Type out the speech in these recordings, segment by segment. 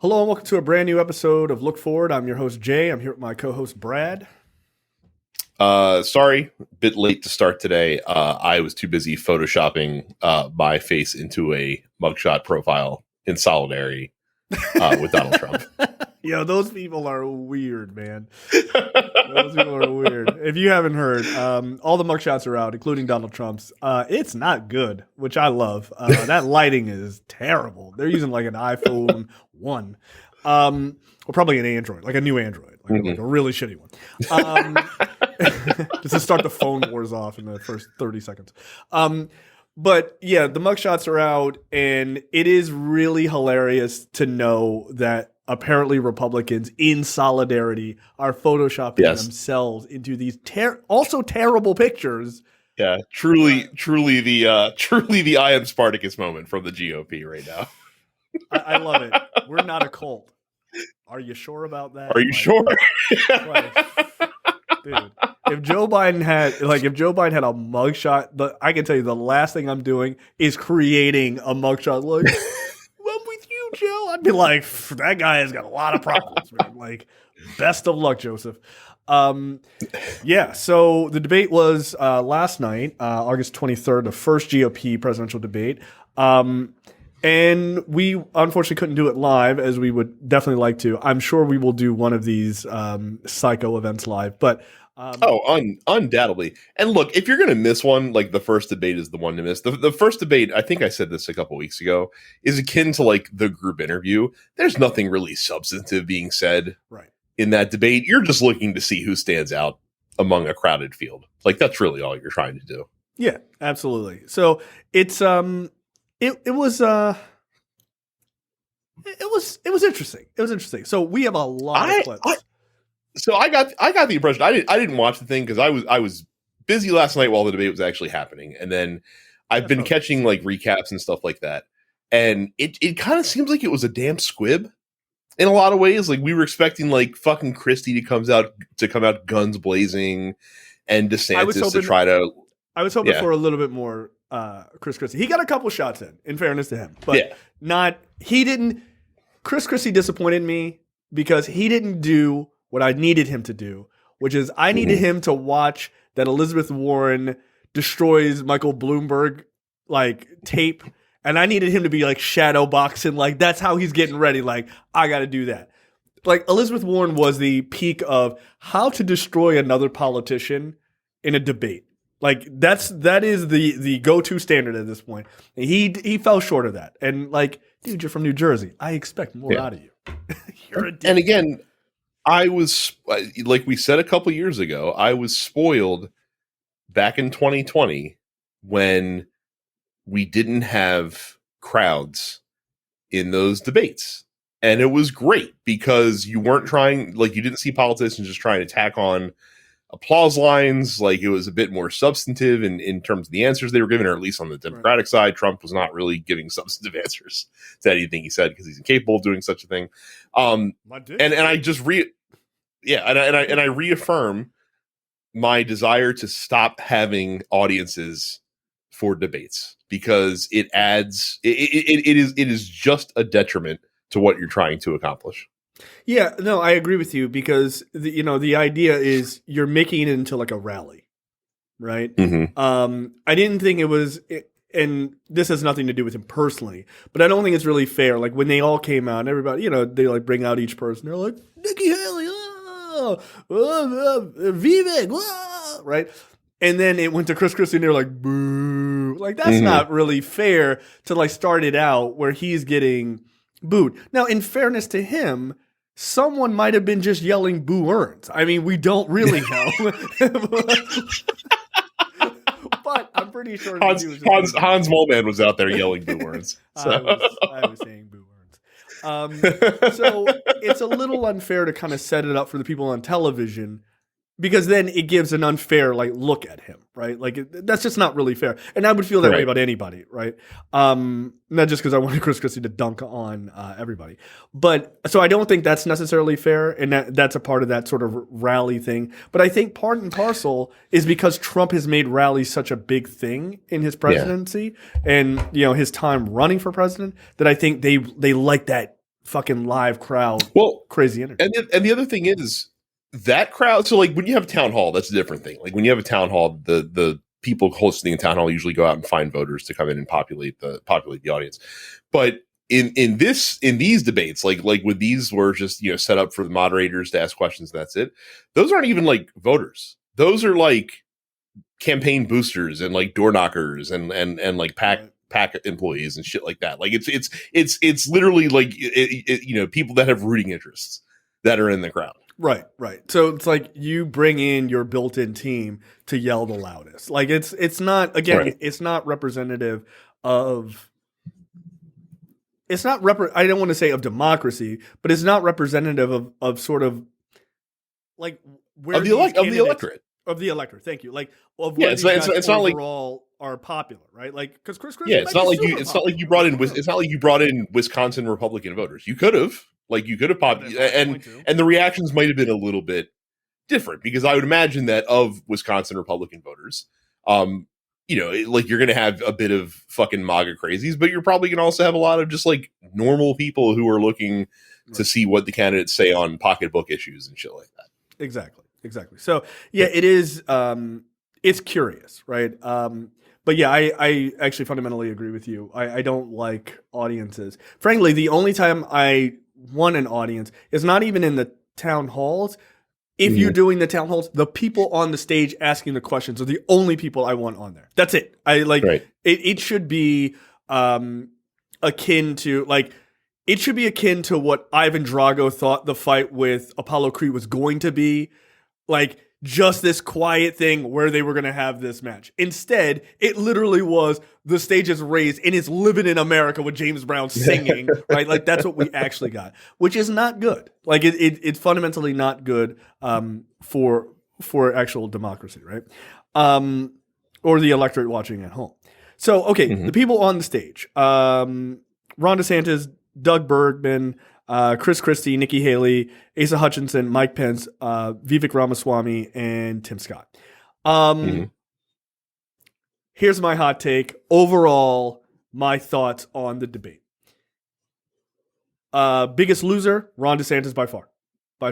Hello and welcome to a brand new episode of Look Forward. I'm your host Jay. I'm here with my co-host Brad. Sorry, a bit late to start today. I was too busy photoshopping my face into a mugshot profile in solidarity with Donald Trump. Yo, those people are weird, man. Those people are weird. If you haven't heard, all the mugshots are out, including Donald Trump's. It's not good, which I love. That lighting is terrible. They're using like an iPhone 1. Or probably an Android, like a new Android, like a really shitty one. Just to start the phone wars off in the first 30 seconds. But yeah, the mugshots are out, and it is really hilarious to know that apparently Republicans in solidarity are photoshopping themselves into these also terrible pictures. Yeah, truly the I am Spartacus moment from the GOP right now. I love it. We're not a cult. Are you sure about that? Are you sure? Dude, if Joe Biden had a mugshot, I can tell you the last thing I'm doing is creating a mugshot. Like, I'm with you, Joe. I'd be like, that guy has got a lot of problems, man. Like, best of luck, Joseph. Yeah. So the debate was last night, August 23rd, the first GOP presidential debate. And we unfortunately couldn't do it live, as we would definitely like to. I'm sure we will do one of these psycho events live, but undoubtedly. And look, if you're going to miss one, like the first debate is the one to miss. The first debate, I think I said this a couple weeks ago, is akin to like the group interview. There's nothing really substantive being said in that debate. You're just looking to see who stands out among a crowded field. Like, that's really all you're trying to do. Yeah, absolutely. So it's It was interesting. It was interesting. So we have a lot of clips. So I got the impression I didn't watch the thing because I was busy last night while the debate was actually happening, and then I've been catching like recaps and stuff like that, and it kind of seems like it was a damn squib in a lot of ways. Like, we were expecting like fucking Christie to come out guns blazing, and DeSantis to try to. I was hoping for a little bit more. Chris Christie. He got a couple shots in fairness to him, but Chris Christie disappointed me because he didn't do what I needed him to do, which is I needed him to watch that Elizabeth Warren destroys Michael Bloomberg like tape, and I needed him to be like shadow boxing, like that's how he's getting ready. Like, I got to do that. Like, Elizabeth Warren was the peak of how to destroy another politician in a debate. Like, that is the go-to standard at this point. And he fell short of that. And like, dude, you're from New Jersey. I expect more out of you. You're a dick. And again, I was, like we said a couple years ago, I was spoiled back in 2020 when we didn't have crowds in those debates. And it was great because you weren't trying, like, you didn't see politicians just trying to tack on applause lines. Like, it was a bit more substantive in terms of the answers they were giving, or at least on the Democratic side. Trump was not really giving substantive answers to anything he said because he's incapable of doing such a thing. And I just I reaffirm my desire to stop having audiences for debates because it is just a detriment to what you're trying to accomplish. Yeah, no, I agree with you because the idea is you're making it into like a rally, right? I didn't think it was, and this has nothing to do with him personally, but I don't think it's really fair. Like, when they all came out, and everybody, they like bring out each person. They're like, Nikki Haley, Vivek, right? And then it went to Chris Christie, and they're like, boo. Like, that's not really fair to like start it out where he's getting booed. Now, in fairness to him, someone might have been just yelling "Boo Earns." I mean, we don't really know, but I'm pretty sure Hans Mollman was out there yelling "Boo Earns." So. I was saying "Boo Earns." So it's a little unfair to kind of set it up for the people on television, because then it gives an unfair like look at him, right? Like, that's just not really fair. And I would feel that way about anybody, right? Not just because I wanted Chris Christie to dunk on everybody. But so I don't think that's necessarily fair, and that's a part of that sort of rally thing. But I think part and parcel is because Trump has made rallies such a big thing in his presidency and his time running for president, that I think they like that fucking live crowd, Well, crazy energy. and the other thing is that crowd. So like when you have a town hall, that's a different thing. Like when you have a town hall, the people hosting the town hall usually go out and find voters to come in and populate the audience. But in these debates, like with these were just, you know, set up for the moderators to ask questions. And that's it. Those aren't even like voters. Those are like campaign boosters and like door knockers and like pack employees and shit like that. Like it's literally like you know, people that have rooting interests that are in the crowd. Right. So it's like you bring in your built-in team to yell the loudest. Like it's not, again, Right. it's not representative of. It's not I don't want to say of democracy, but it's not representative of sort of like where Of the electorate. Of the electorate. Thank you. Like of where It's these guys not like overall are popular, right? Like because Chris yeah, it's not like you brought in popular. Wisconsin Republican voters. You could have and the reactions might have been a little bit different, because I would imagine that of Wisconsin Republican voters, you know, like you're going to have a bit of fucking MAGA crazies, but you're probably going to also have a lot of just like normal people who are looking to see what the candidates say on pocketbook issues and shit like that. Exactly. So yeah, it is. It's curious, right? But yeah, I actually fundamentally agree with you. I don't like audiences. Frankly, the only time I want an audience is not even in the town halls. If you're doing the town halls, the people on the stage asking the questions are the only people I want on there. That's it. I like it should be akin to like. It should be akin to what Ivan Drago thought the fight with Apollo Creed was going to be. Like, just this quiet thing where they were going to have this match. Instead, it literally was the stage is raised and it's living in America with James Brown singing, right? Like, that's what we actually got, which is not good. Like, it's fundamentally not good for actual democracy, right? Or the electorate watching at home. So, okay, the people on the stage. Ron DeSantis, Doug Bergman, Chris Christie, Nikki Haley, Asa Hutchinson, Mike Pence, Vivek Ramaswamy, and Tim Scott. Here's my hot take. Overall, my thoughts on the debate. Biggest loser, Ron DeSantis by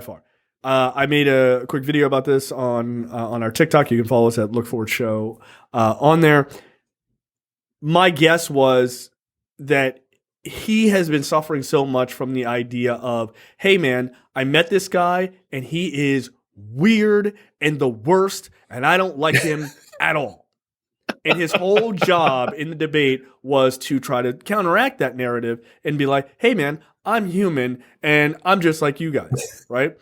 far. I made a quick video about this on our TikTok. You can follow us at Look Forward Show on there. My guess was that he has been suffering so much from the idea of, hey man, I met this guy and he is weird and the worst and I don't like him at all. And his whole job in the debate was to try to counteract that narrative and be like, hey man, I'm human and I'm just like you guys, right?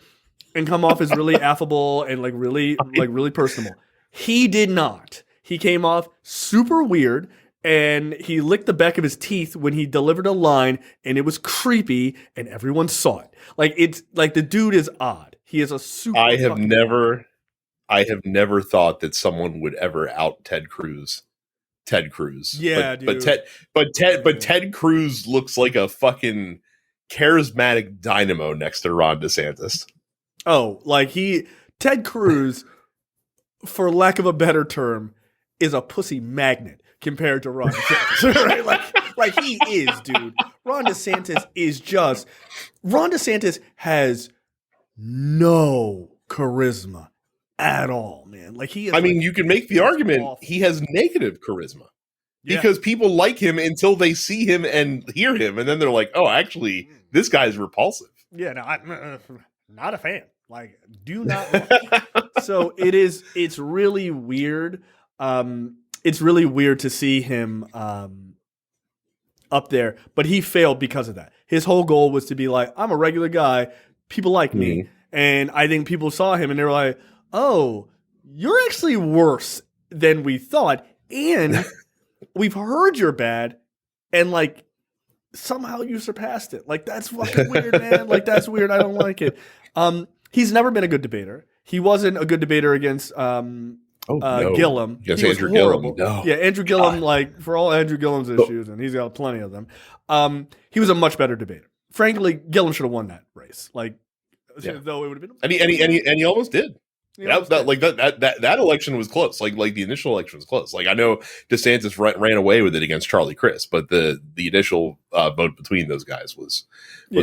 And come off as really affable and like really personable. He did not. He came off super weird. And he licked the back of his teeth when he delivered a line, and it was creepy, and everyone saw it. Like it's like the dude is odd. He is a super. I have never thought that someone would ever out Ted Cruz. Yeah, dude. But Ted Cruz looks like a fucking charismatic dynamo next to Ron DeSantis. Oh, like Ted Cruz, for lack of a better term, is a pussy magnet compared to Ron DeSantis, right? Like he is, dude. Ron DeSantis has no charisma at all, man. Like he is. I mean, you can make the argument awful. He has negative charisma because people like him until they see him and hear him, and then they're like, "Oh, actually, this guy's repulsive." Yeah, no, I'm not a fan. Like, do not. Like. So it's really weird. It's really weird to see him up there, but he failed because of that. His whole goal was to be like, I'm a regular guy. People like me. And I think people saw him and they were like, oh, you're actually worse than we thought. And we've heard you're bad. And like, somehow you surpassed it. Like, that's fucking weird, man. Like, that's weird. I don't like it. He's never been a good debater. He wasn't a good debater against Gillum. Yes, Andrew Gillum. No. Yeah, Andrew Gillum, like, for all Andrew Gillum's issues, and he's got plenty of them, he was a much better debater. Frankly, Gillum should have won that race. Like, though it would have been. And he almost did. You know, that election was close. Like the initial election was close. Like I know DeSantis ran away with it against Charlie Crist, but the initial vote between those guys was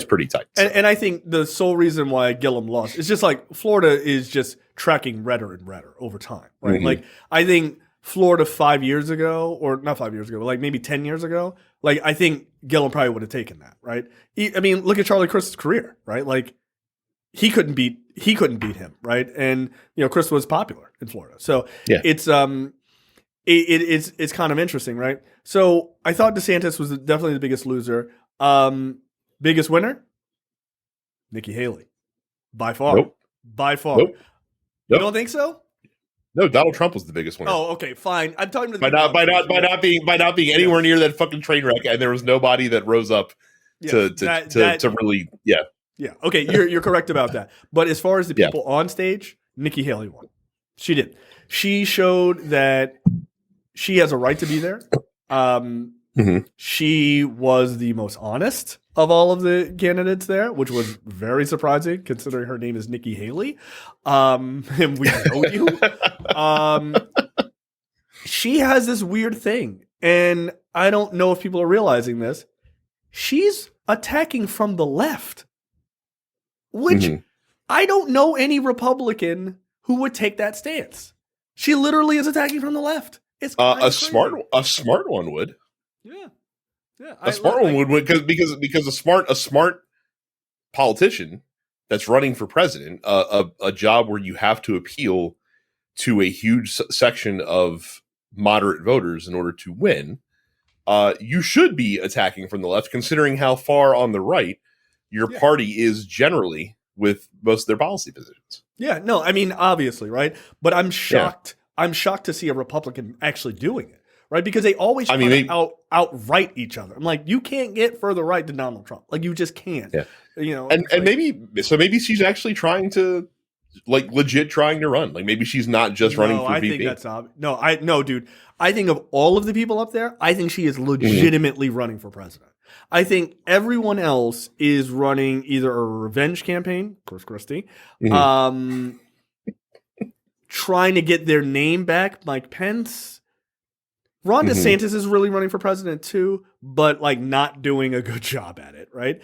pretty tight. So. And I think the sole reason why Gillum lost is just like Florida is just tracking redder and redder over time, right? Mm-hmm. Like I think Florida 5 years ago, or not 5 years ago, but like maybe 10 years ago, like I think Gillum probably would have taken that, right? I mean, look at Charlie Crist's career, right? Like he couldn't beat him, right? And you know, Crist was popular in Florida, so it's it's kind of interesting, right? So I thought DeSantis was definitely the biggest loser. Biggest winner, Nikki Haley, by far. Nope. By far. Nope. You don't think so? No, Donald Trump was the biggest winner. Oh, okay, fine. I'm talking by not being anywhere near that fucking train wreck, and there was nobody that rose up to really. Yeah. Okay, you're correct about that. But as far as the people on stage, Nikki Haley won. She did. She showed that she has a right to be there. She was the most honest of all of the candidates there, which was very surprising considering her name is Nikki Haley. And we know you. She has this weird thing, and I don't know if people are realizing this. She's attacking from the left, which I don't know any Republican who would take that stance. She literally is attacking from the left. It's a smart one would. Yeah. A smart one would because a smart politician that's running for president, a job where you have to appeal to a huge section of moderate voters in order to win. You should be attacking from the left, considering how far on the right your party is generally with most of their policy positions. Yeah, no, I mean, obviously, right? But I'm shocked. Yeah. I'm shocked to see a Republican actually doing it, right? Because they always outright each other. I'm like, you can't get further right than Donald Trump. Like, you just can't. Yeah. You know, and maybe she's actually trying to, like, legit trying to run. Like, maybe she's not just running for VP. Think that's obvious. No, dude. I think of all of the people up there, I think she is legitimately running for president. I think everyone else is running either a revenge campaign, of course, Christie, trying to get their name back, Mike Pence. Ron DeSantis is really running for president too, but like not doing a good job at it, right?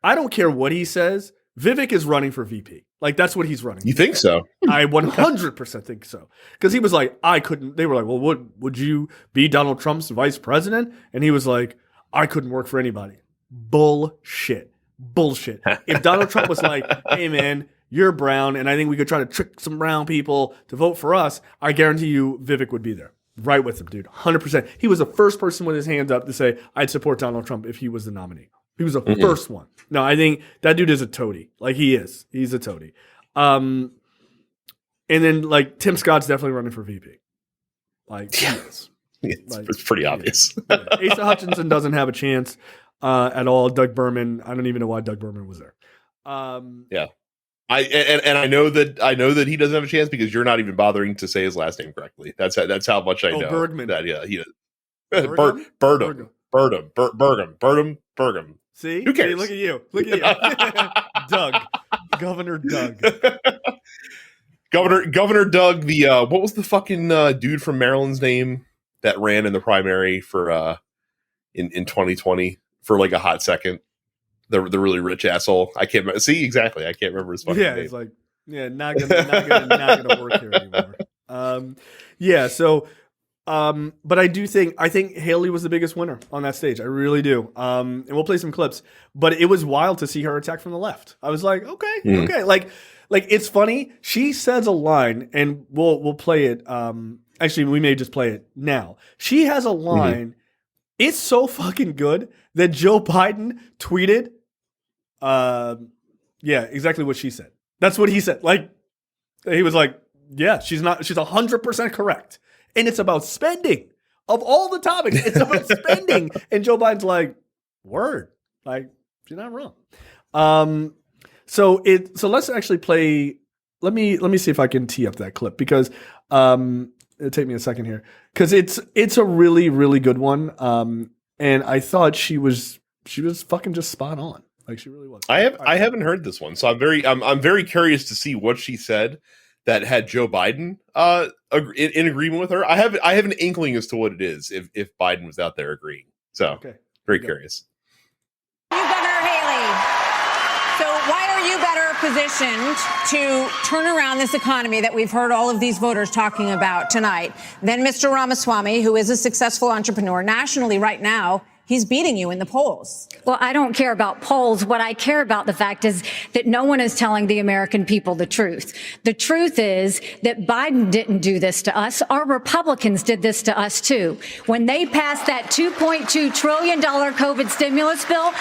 I don't care what he says. Vivek is running for VP. Like, that's what he's running. You think so? I 100% think so. Because he was like, I couldn't. They were like, well, would you be Donald Trump's vice president? And he was like, I couldn't work for anybody. Bullshit. If Donald Trump was like, hey, man, you're brown, and I think we could try to trick some brown people to vote for us, I guarantee you Vivek would be there. Right with him, dude. 100%. He was the first person with his hand up to say, I'd support Donald Trump if he was the nominee. He was the first one. No, I think that dude is a toady. Like, he is. He's a toady. And then, like, Tim Scott's definitely running for VP. Like, he is. It's pretty obvious. Yeah. Asa Hutchinson doesn't have a chance at all. Doug Berman, I don't even know why Doug Berman was there. Yeah. I know that he doesn't have a chance because you're not even bothering to say his last name correctly. That's how much I know. Bergman. That he does. Bergam. See? Who cares? See, look at you. Doug. Governor Doug. Governor Doug, the what was the fucking dude from Maryland's name that ran in the primary for in 2020 for like a hot second? The really rich asshole. I can't see exactly. I can't remember his fucking name. It's like, not gonna work here anymore. So but I think Haley was the biggest winner on that stage. I really do. And we'll play some clips, but it was wild to see her attack from the left. I was like, okay. Like it's funny. She says a line, and we'll play it. Actually, we may just play it now. She has a line. It's so fucking good that Joe Biden tweeted, exactly what she said. That's what he said. Like, he was like, yeah, she's 100% correct. And it's about spending. Of all the topics, it's about spending. And Joe Biden's like, word. Like, she's not wrong. So let's actually play. Let me see if I can tee up that clip, because it'll take me a second here, because it's a really, really good one. And I thought she was fucking just spot on. Like she really was. I haven't heard this one, so I'm very curious to see what she said that had Joe Biden in agreement with her. I have an inkling as to what it is if Biden was out there agreeing. So very curious. You, Governor Haley. So why are you better positioned to turn around this economy that we've heard all of these voters talking about tonight than Mr. Ramaswamy, who is a successful entrepreneur nationally right now? He's beating you in the polls. Well, I don't care about polls. What I care about the fact is that no one is telling the American people the truth. The truth is that Biden didn't do this to us. Our Republicans did this to us too. When they passed that $2.2 trillion COVID stimulus bill,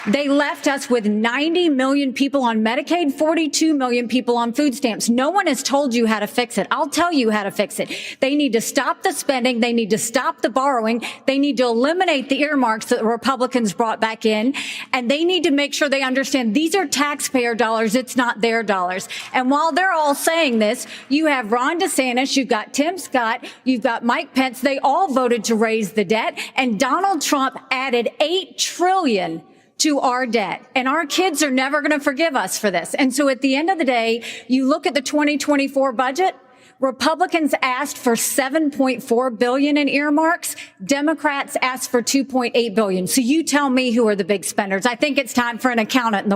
they left us with 90 million people on Medicaid, 42 million people on food stamps. No one has told you how to fix it. I'll tell you how to fix it. They need to stop the spending. They need to stop the borrowing. They need to eliminate the earmarks that the Republicans brought back in. And they need to make sure they understand these are taxpayer dollars. It's not their dollars. And while they're all saying this, you have Ron DeSantis, you've got Tim Scott, you've got Mike Pence. They all voted to raise the debt. And Donald Trump added $8 trillion to our debt. And our kids are never going to forgive us for this. And so at the end of the day, you look at the 2024 budget, Republicans asked for $7.4 billion in earmarks. Democrats asked for $2.8 billion. So you tell me who are the big spenders. I think it's time for an accountant in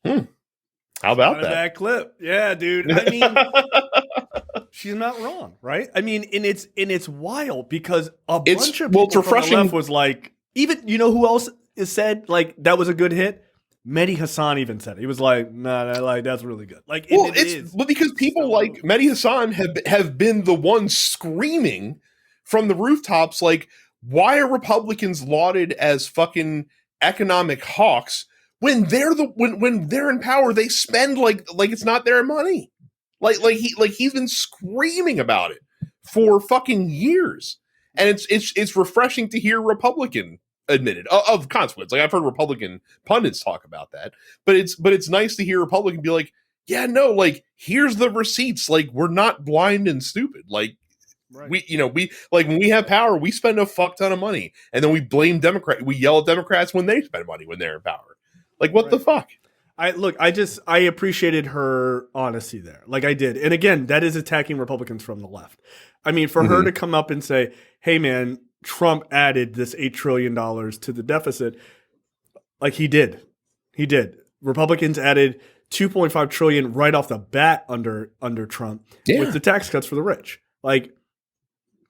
the How about that? Bad clip. Yeah, dude. I mean, she's not wrong, right? I mean, and it's wild because a bunch of people from the left was like, even, you know who else is said like that was a good hit? Mehdi Hassan even said it. He was like, "Nah, like that's really good." Like, well, but because people so like Mehdi Hassan have been the ones screaming from the rooftops, like, why are Republicans lauded as fucking economic hawks when they're when they're in power? They spend like it's not their money. Like he's been screaming about it for fucking years, and it's refreshing to hear Republican admitted of consequence. Like I've heard Republican pundits talk about that, but it's nice to hear Republican be like, yeah, no, like here's the receipts. Like we're not blind and stupid. Like right. we like when we have power, we spend a fuck ton of money, and then we blame Democrats. We yell at Democrats when they spend money when they're in power. Like what the fuck? I appreciated her honesty there. Like I did. And again, that is attacking Republicans from the left. I mean, for her to come up and say, hey man, Trump added this $8 trillion to the deficit. Like he did. Republicans added $2.5 trillion right off the bat under Trump with the tax cuts for the rich. Like,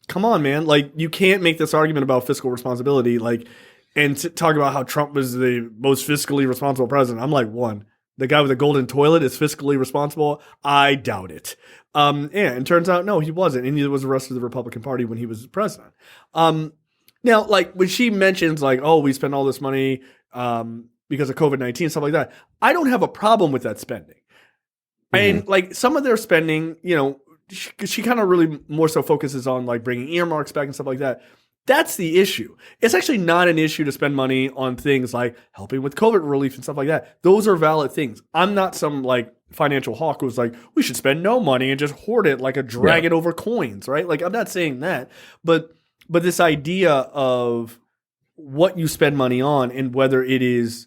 come on, man. Like you can't make this argument about fiscal responsibility. Like, and talk about how Trump was the most fiscally responsible president. I'm like, the guy with the golden toilet is fiscally responsible? I doubt it. And it turns out, no, he wasn't. And neither was the rest of the Republican Party when he was president. Now, like when she mentions like, oh, we spend all this money because of COVID-19, stuff like that. I don't have a problem with that spending. And like some of their spending, you know, she kind of really more so focuses on like bringing earmarks back and stuff like that. That's the issue. It's actually not an issue to spend money on things like helping with COVID relief and stuff like that. Those are valid things. I'm not some like financial hawk who's like, we should spend no money and just hoard it like a dragon over coins, right? Like I'm not saying that, but this idea of what you spend money on and whether it is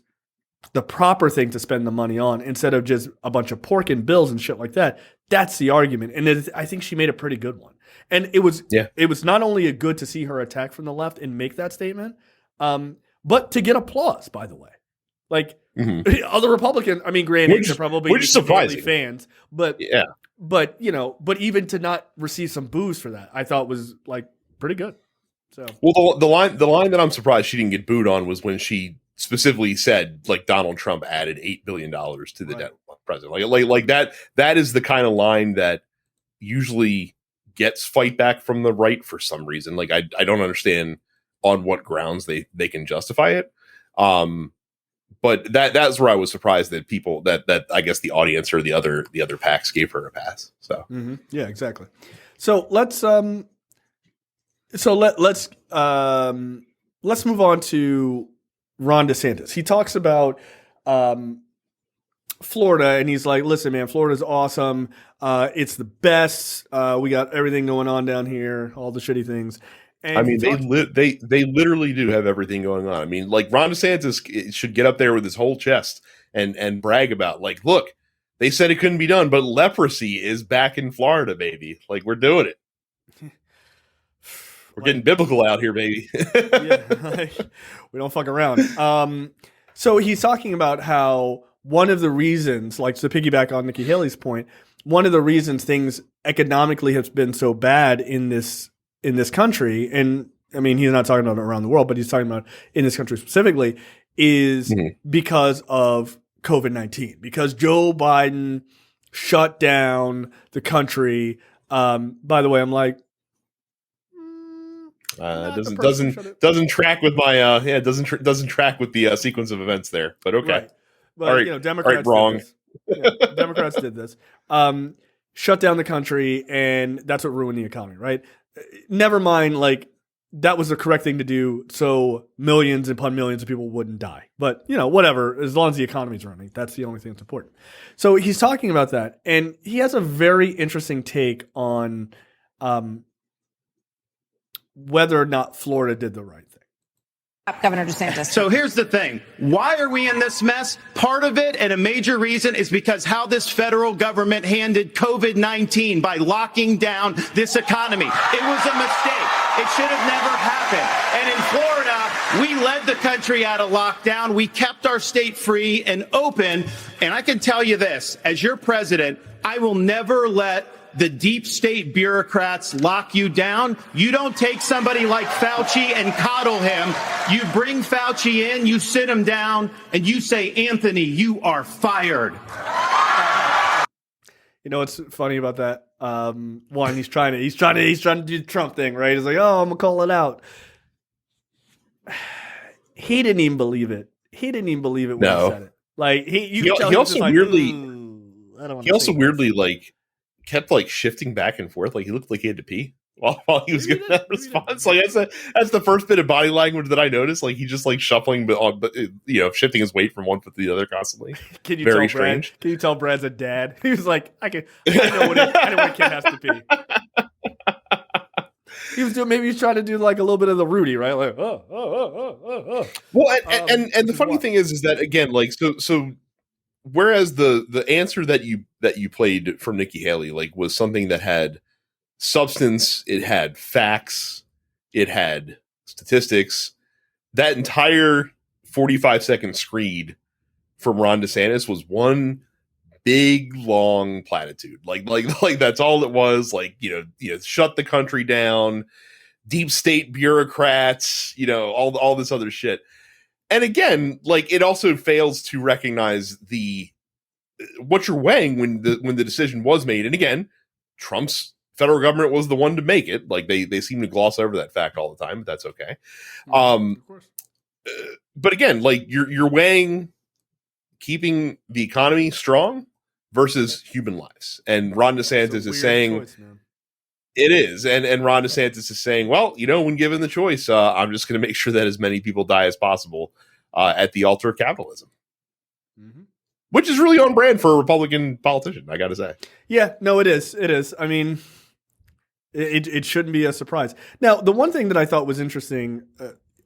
the proper thing to spend the money on instead of just a bunch of pork and bills and shit like that. That's the argument. And I think she made a pretty good one. And it was not only good to see her attack from the left and make that statement, but to get applause, by the way. Like other Republicans, I mean, granted, they're probably surprising fans, but even to not receive some boos for that, I thought was like pretty good. So, well, the line that I'm surprised she didn't get booed on was when she specifically said like Donald Trump added $8 billion to the debt president. Like that is the kind of line that usually gets fight back from the right for some reason. Like I don't understand on what grounds they can justify it. But that's where I was surprised that people that I guess the audience or the other PACs gave her a pass. So yeah, exactly. So let's move on to Ron DeSantis. He talks about Florida, and he's like, listen, man, Florida's awesome. It's the best. We got everything going on down here, all the shitty things. And I mean, they literally do have everything going on. I mean, like Ron DeSantis should get up there with his whole chest and brag about, like, look, they said it couldn't be done, but leprosy is back in Florida, baby. Like, we're doing it. We're getting biblical out here, baby. Yeah, like, we don't fuck around. So he's talking about how one of the reasons, like to piggyback on Nikki Haley's point, one of the reasons things economically have been so bad in this country, and I mean he's not talking about around the world, but he's talking about in this country specifically, is because of COVID-19, because Joe Biden shut down the country. By the way, I'm like, doesn't track with my doesn't track with the sequence of events there, but okay. Right. But all right, Democrats wrong. did this. Yeah, Democrats did this. Shut down the country, and that's what ruined the economy, right? Never mind, like that was the correct thing to do, so millions upon millions of people wouldn't die. But whatever, as long as the economy's running, that's the only thing that's important. So he's talking about that, and he has a very interesting take on whether or not Florida did the right thing. Governor DeSantis. So here's the thing. Why are we in this mess? Part of it, and a major reason, is because how this federal government handled COVID-19 by locking down this economy. It was a mistake. It should have never happened. And in Florida, we led the country out of lockdown. We kept our state free and open. And I can tell you this, as your president, I will never let the deep state bureaucrats lock you down. You don't take somebody like Fauci and coddle him. You bring Fauci in, you sit him down, and you say, Anthony, you are fired. You know what's funny about that? One, he's trying to do the Trump thing, right? He's like, oh, I'm gonna call it out. He didn't even believe it. He didn't even believe it when he said it. Like he also weirdly like kept like shifting back and forth, like he looked like he had to pee while he was giving that response. Like that's the first bit of body language that I noticed. Like he's just like shuffling, but shifting his weight from one foot to the other constly. Can you Very tell strange. Brad? Can you tell Brad's a dad? He was like, I know when a kid has to pee. He was doing. Maybe he's trying to do like a little bit of the Rudy, right? Like oh. Well, and the funny thing is that again, like so. Whereas the answer that you played from Nikki Haley like was something that had substance, it had facts, it had statistics. That entire 45-second screed from Ron DeSantis was one big long platitude. Like that's all it was. Like shut the country down, deep state bureaucrats, all this other shit. And again, like it also fails to recognize what you're weighing when the decision was made. And again, Trump's federal government was the one to make it. Like they seem to gloss over that fact all the time, but that's okay. Of course. But again, like you're weighing keeping the economy strong versus human lives. And Ron DeSantis is saying choice, it is. And Ron DeSantis is saying, well, when given the choice, I'm just going to make sure that as many people die as possible at the altar of capitalism, which is really on brand for a Republican politician, I got to say. Yeah, no, it is. It is. I mean, it shouldn't be a surprise. Now, the one thing that I thought was interesting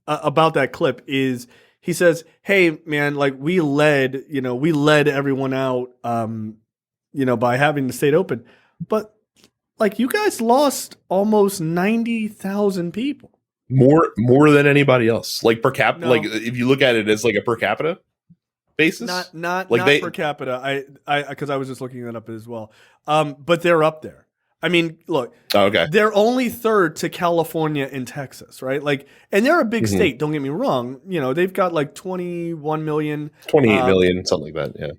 about that clip is he says, hey, man, like we led everyone out, by having the state open. But like you guys lost almost 90,000 people. More than anybody else. Like per capita, No. like if you look at it as like a per capita basis. Not like per capita. I because I was just looking that up as well. But they're up there. I mean, look, okay. They're only third to California and Texas, right? Like, and they're a big state. Don't get me wrong. They've got like 21 million, 28 million, something like that. Yeah.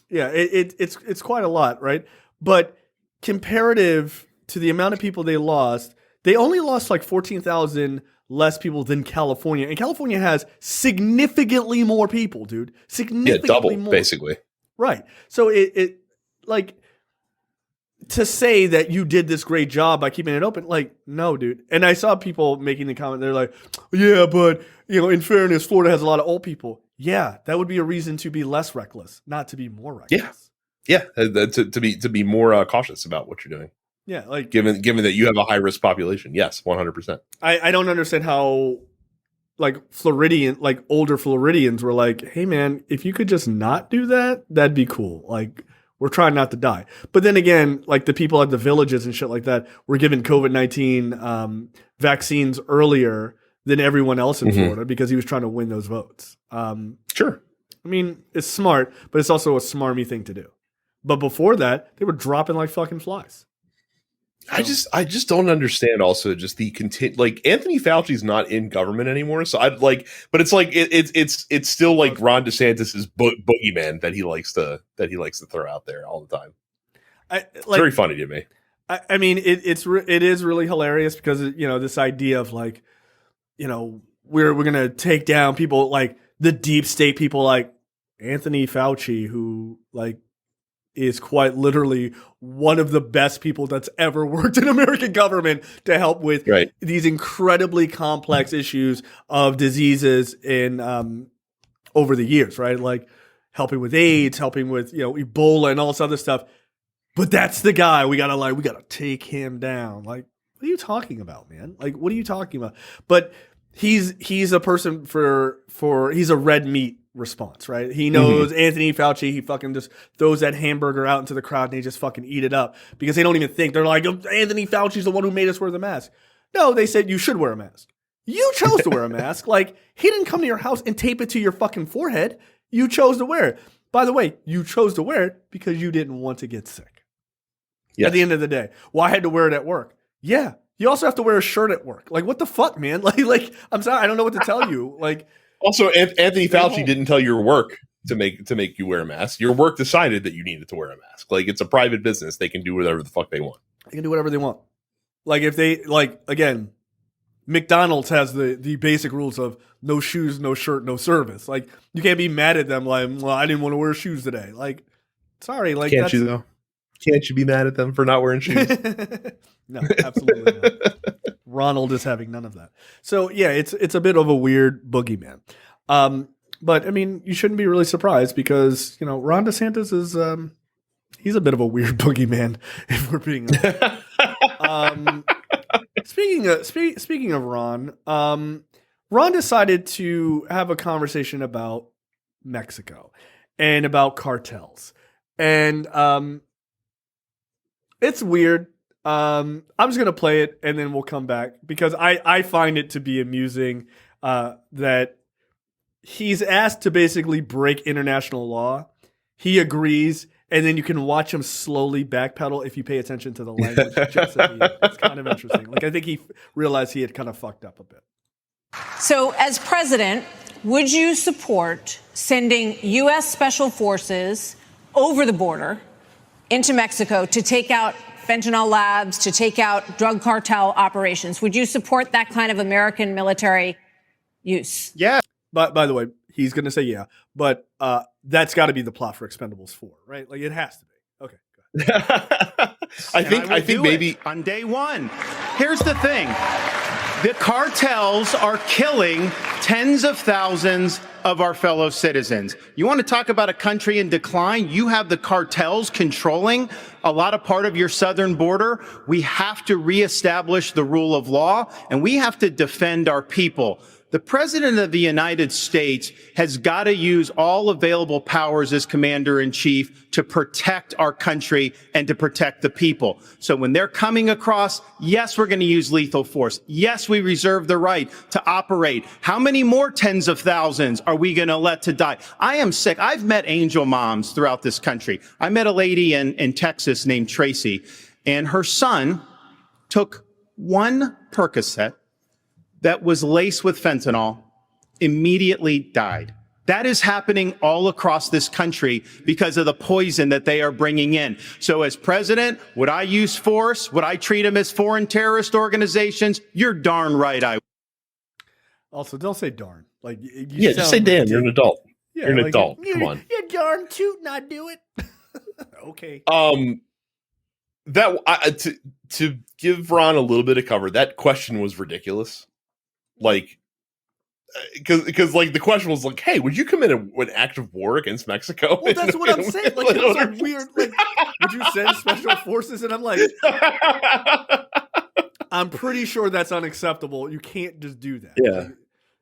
Yeah. It's quite a lot, right? But comparative to the amount of people they only lost like 14,000 less people than California. And California has significantly more people, dude. Significantly double, more. basically. Right. So it like to say that you did this great job by keeping it open, like, no, dude. And I saw people making the comment, they're like, yeah, but in fairness, Florida has a lot of old people. Yeah, that would be a reason to be less reckless, not to be more reckless. Yeah. Yeah, to be more cautious about what you're doing. Yeah, like given that you have a high risk population. Yes, 100%. I don't understand how like older Floridians were like, hey man, if you could just not do that, that'd be cool. Like we're trying not to die. But then again, like the people at the villages and shit like that were given COVID-19 vaccines earlier than everyone else in Florida because he was trying to win those votes. Sure. I mean, it's smart, but it's also a smarmy thing to do. But before that, they were dropping like fucking flies. So. I just don't understand also just the like Anthony Fauci's not in government anymore. So I'd like, but it's like, it's still like Ron DeSantis's boogeyman that he likes to throw out there all the time. It's very funny to me. I mean, it is really hilarious because, you know, this idea of like, you know, we're going to take down people like the deep state people like Anthony Fauci, who like is quite literally one of the best people that's ever worked in American government to help with these incredibly complex issues of diseases in over the years, right? Like helping with AIDS, helping with, you know, Ebola and all this other stuff. But that's the guy we gotta take him down. Like, what are you talking about, man? Like, what are you talking about? But he's a person he's a red meat response, right? He knows Anthony Fauci, he fucking just throws that hamburger out into the crowd and they just fucking eat it up because they don't even think. They're like, Anthony Fauci's the one who made us wear the mask. No, they said you should wear a mask. You chose to wear a mask. Like, he didn't come to your house and tape it to your fucking forehead. You chose to wear it. By the way, you chose to wear it because you didn't want to get sick. Yes. At the end of the day. Well, I had to wear it at work. Yeah. You also have to wear a shirt at work. Like, what the fuck, man? Like, I'm sorry, I don't know what to tell you. Like, also, Anthony Fauci didn't tell your work to make you wear a mask. Your work decided that you needed to wear a mask. Like, it's a private business; they can do whatever the fuck they want. They can do whatever they want. Like, if they again, McDonald's has the basic rules of no shoes, no shirt, no service. Like, you can't be mad at them. Like, well, I didn't want to wear shoes today. Like, sorry. Like, can't you though? Can't you be mad at them for not wearing shoes? No, absolutely not. Ronald is having none of that. So yeah, it's a bit of a weird boogeyman. But I mean, you shouldn't be really surprised because, you know, Ron DeSantis is he's a bit of a weird boogeyman, if we're being speaking of Ron, Ron decided to have a conversation about Mexico and about cartels. And it's weird. I'm just going to play it and then we'll come back because I find it to be amusing that he's asked to basically break international law. He agrees, and then you can watch him slowly backpedal if you pay attention to the language. Just at the end. It's kind of interesting. Like, I think he realized he had kind of fucked up a bit. So as president, would you support sending U.S. Special Forces over the border into Mexico to take out fentanyl labs, to take out drug cartel operations? Would you support that kind of American military use? Yeah. But by the way, he's going to say yeah, but that's got to be the plot for Expendables 4, right? Like, it has to be. Okay. Go ahead. I think maybe on day one. Here's the thing. The cartels are killing tens of thousands of our fellow citizens. You want to talk about a country in decline? You have the cartels controlling a lot of part of your southern border. We have to reestablish the rule of law, and we have to defend our people. The President of the United States has got to use all available powers as Commander-in-Chief to protect our country and to protect the people. So when they're coming across, yes, we're going to use lethal force. Yes, we reserve the right to operate. How many more tens of thousands are we going to let to die? I am sick. I've met angel moms throughout this country. I met a lady in Texas named Tracy, and her son took one Percocet that was laced with fentanyl, immediately died. That is happening all across this country because of the poison that they are bringing in. So as president, would I use force? Would I treat them as foreign terrorist organizations? You're darn right I would. Also, don't say darn. Like, just say damn. You're an adult. Yeah, you're an like, adult. Come on. You're darn tootin', I do it. Okay. To give Ron a little bit of cover, that question was ridiculous. Like, because like the question was like, hey, would you commit an act of war against Mexico? Well, that's what I'm saying. Like, it was a weird. Like, would you send special forces? And I'm like, I'm pretty sure that's unacceptable. You can't just do that. Yeah.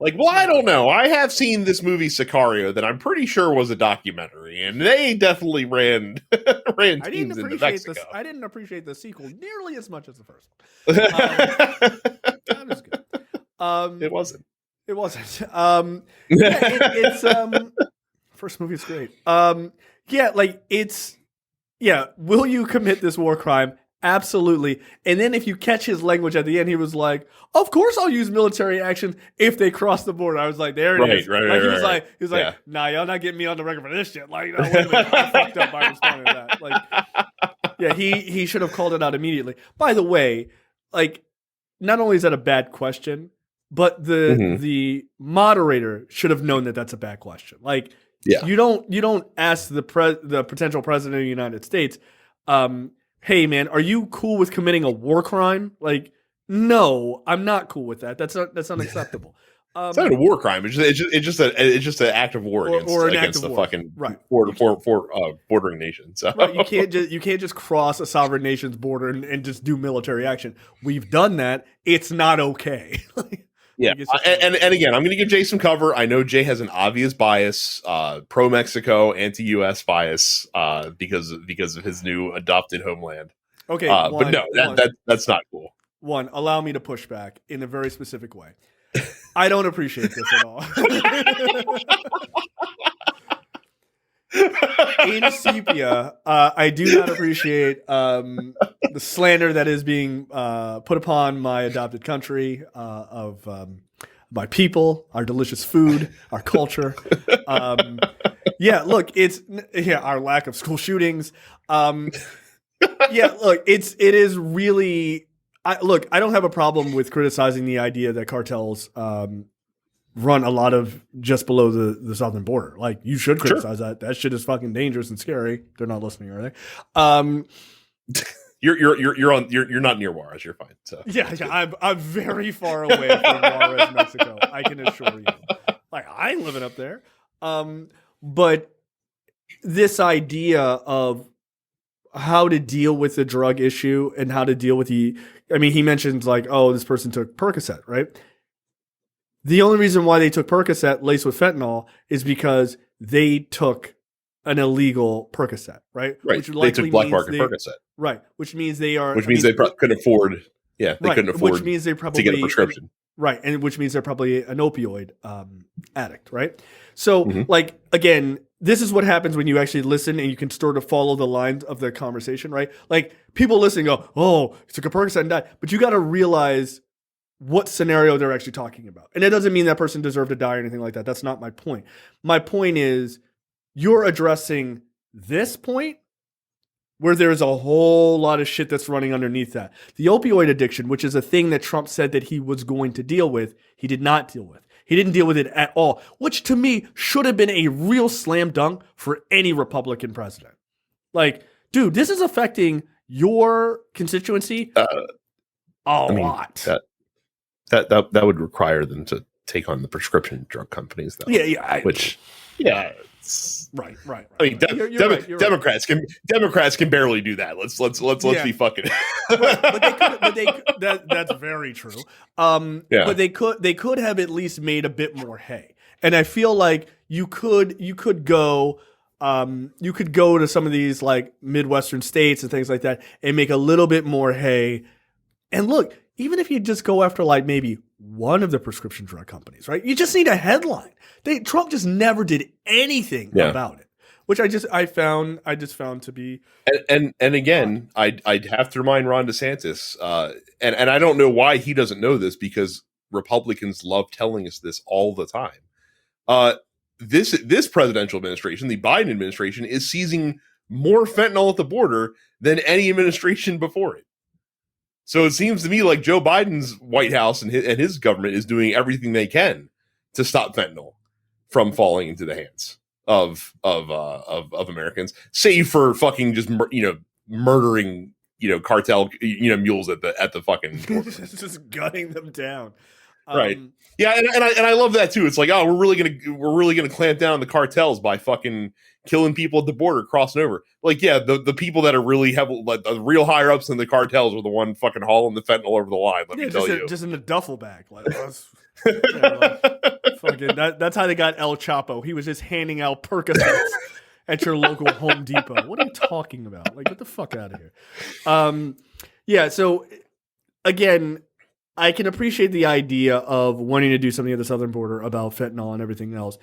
Like, well, I don't know. I have seen this movie Sicario that I'm pretty sure was a documentary, and they definitely ran teams into Mexico. I didn't appreciate the sequel nearly as much as the first one. That was good. It wasn't. It wasn't. It's first movie is great. Will you commit this war crime? Absolutely. And then if you catch his language at the end, he was like, "Of course I'll use military action if they cross the border." I was like, "There it is." He was like, "Nah, y'all not getting me on the record for this shit." Like, no, wait a minute, I fucked up by responding to that. Like, yeah, he should have called it out immediately. By the way, like, not only is that a bad question, but the moderator should have known that that's a bad question. Like, you don't ask the potential president of the United States, "Hey man, are you cool with committing a war crime?" Like, no, I'm not cool with that. That's unacceptable. It's not a war crime. It's just an act of war against the fucking bordering nation. So right, you can't just cross a sovereign nation's border and just do military action. We've done that. It's not okay. Yeah, and again, I'm going to give Jay some cover. I know Jay has an obvious bias, pro-Mexico, anti-U.S. bias, because of his new adopted homeland. Okay, but no, that's not cool. One, allow me to push back in a very specific way. I don't appreciate this at all. In Sepia, I do not appreciate the slander that is being put upon my adopted country of my people, our delicious food, our culture. Look, our lack of school shootings. It is really. I don't have a problem with criticizing the idea that cartels run a lot of just below the southern border. Like, you should criticize that. That shit is fucking dangerous and scary. They're not listening, are they? You're not near Juarez. You're fine. So I'm very far away from Juarez, Mexico. I can assure you. Like, I ain't living up there. But this idea of how to deal with the drug issue and how to deal with he mentions like, oh, this person took Percocet, right? The only reason why they took Percocet laced with fentanyl is because they took an illegal Percocet, right? Right. They took black market Percocet. Right. Which means they are. Which means they couldn't afford. Yeah, they couldn't afford. Which means they probably to get a prescription. Right, and which means they're probably an opioid addict, right? So, like, again, this is what happens when you actually listen and you can sort of follow the lines of the conversation, right? Like, people listening go, "Oh, he took a Percocet and died," but you got to realize what scenario they're actually talking about. And it doesn't mean that person deserved to die or anything like that. That's not my point. My point is, you're addressing this point where there's a whole lot of shit that's running underneath that. The opioid addiction, which is a thing that Trump said that he was going to deal with, he did not deal with. He didn't deal with it at all, which to me should have been a real slam dunk for any Republican president. Like, dude, this is affecting your constituency a lot. That would require them to take on the prescription drug companies, though. Right. I mean, Democrats can barely do that. Let's be fucking. That's very true. But they could have at least made a bit more hay. And I feel like you could go to some of these like Midwestern states and things like that and make a little bit more hay. And look, even if you just go after like maybe one of the prescription drug companies, right? You just need a headline. Trump just never did anything about it, which I just found to be. And again, I'd have to remind Ron DeSantis, and I don't know why he doesn't know this, because Republicans love telling us this all the time. This presidential administration, the Biden administration, is seizing more fentanyl at the border than any administration before it. So it seems to me like Joe Biden's White House and his government is doing everything they can to stop fentanyl from falling into the hands of Americans, save for fucking just murdering cartel mules at the fucking border. Just gunning them down. Right. Yeah, and I love that too. It's like, oh, we're really gonna clamp down on the cartels by fucking killing people at the border crossing over. Like, yeah, the people that are really like the real higher ups in the cartels are the one fucking hauling the fentanyl over the line. Let me tell you, just in a duffel bag. Like, fucking that's how they got El Chapo. He was just handing out Percocets at your local Home Depot. What are you talking about? Like, get the fuck out of here. Yeah. So again, I can appreciate the idea of wanting to do something at the southern border about fentanyl and everything else,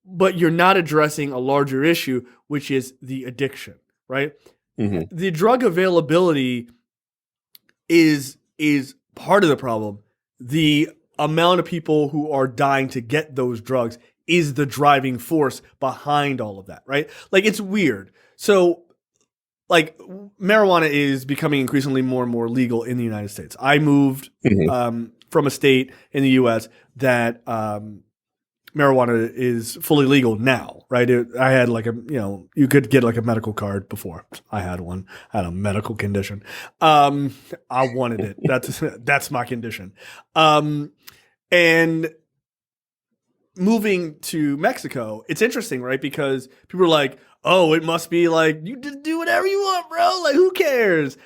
but you're not addressing a larger issue, which is the addiction, right? Mm-hmm. The drug availability is part of the problem. The amount of people who are dying to get those drugs is the driving force behind all of that, right? Like, it's weird. So, like, marijuana is becoming increasingly more and more legal in the United States. I moved from a state in the U.S. that marijuana is fully legal now, right? I had like you could get like a medical card before. I had one. I had a medical condition. I wanted it. That's my condition. And moving to Mexico, it's interesting, right? Because people are like, oh, it must be like, you just do whatever you want, bro. Like, who cares?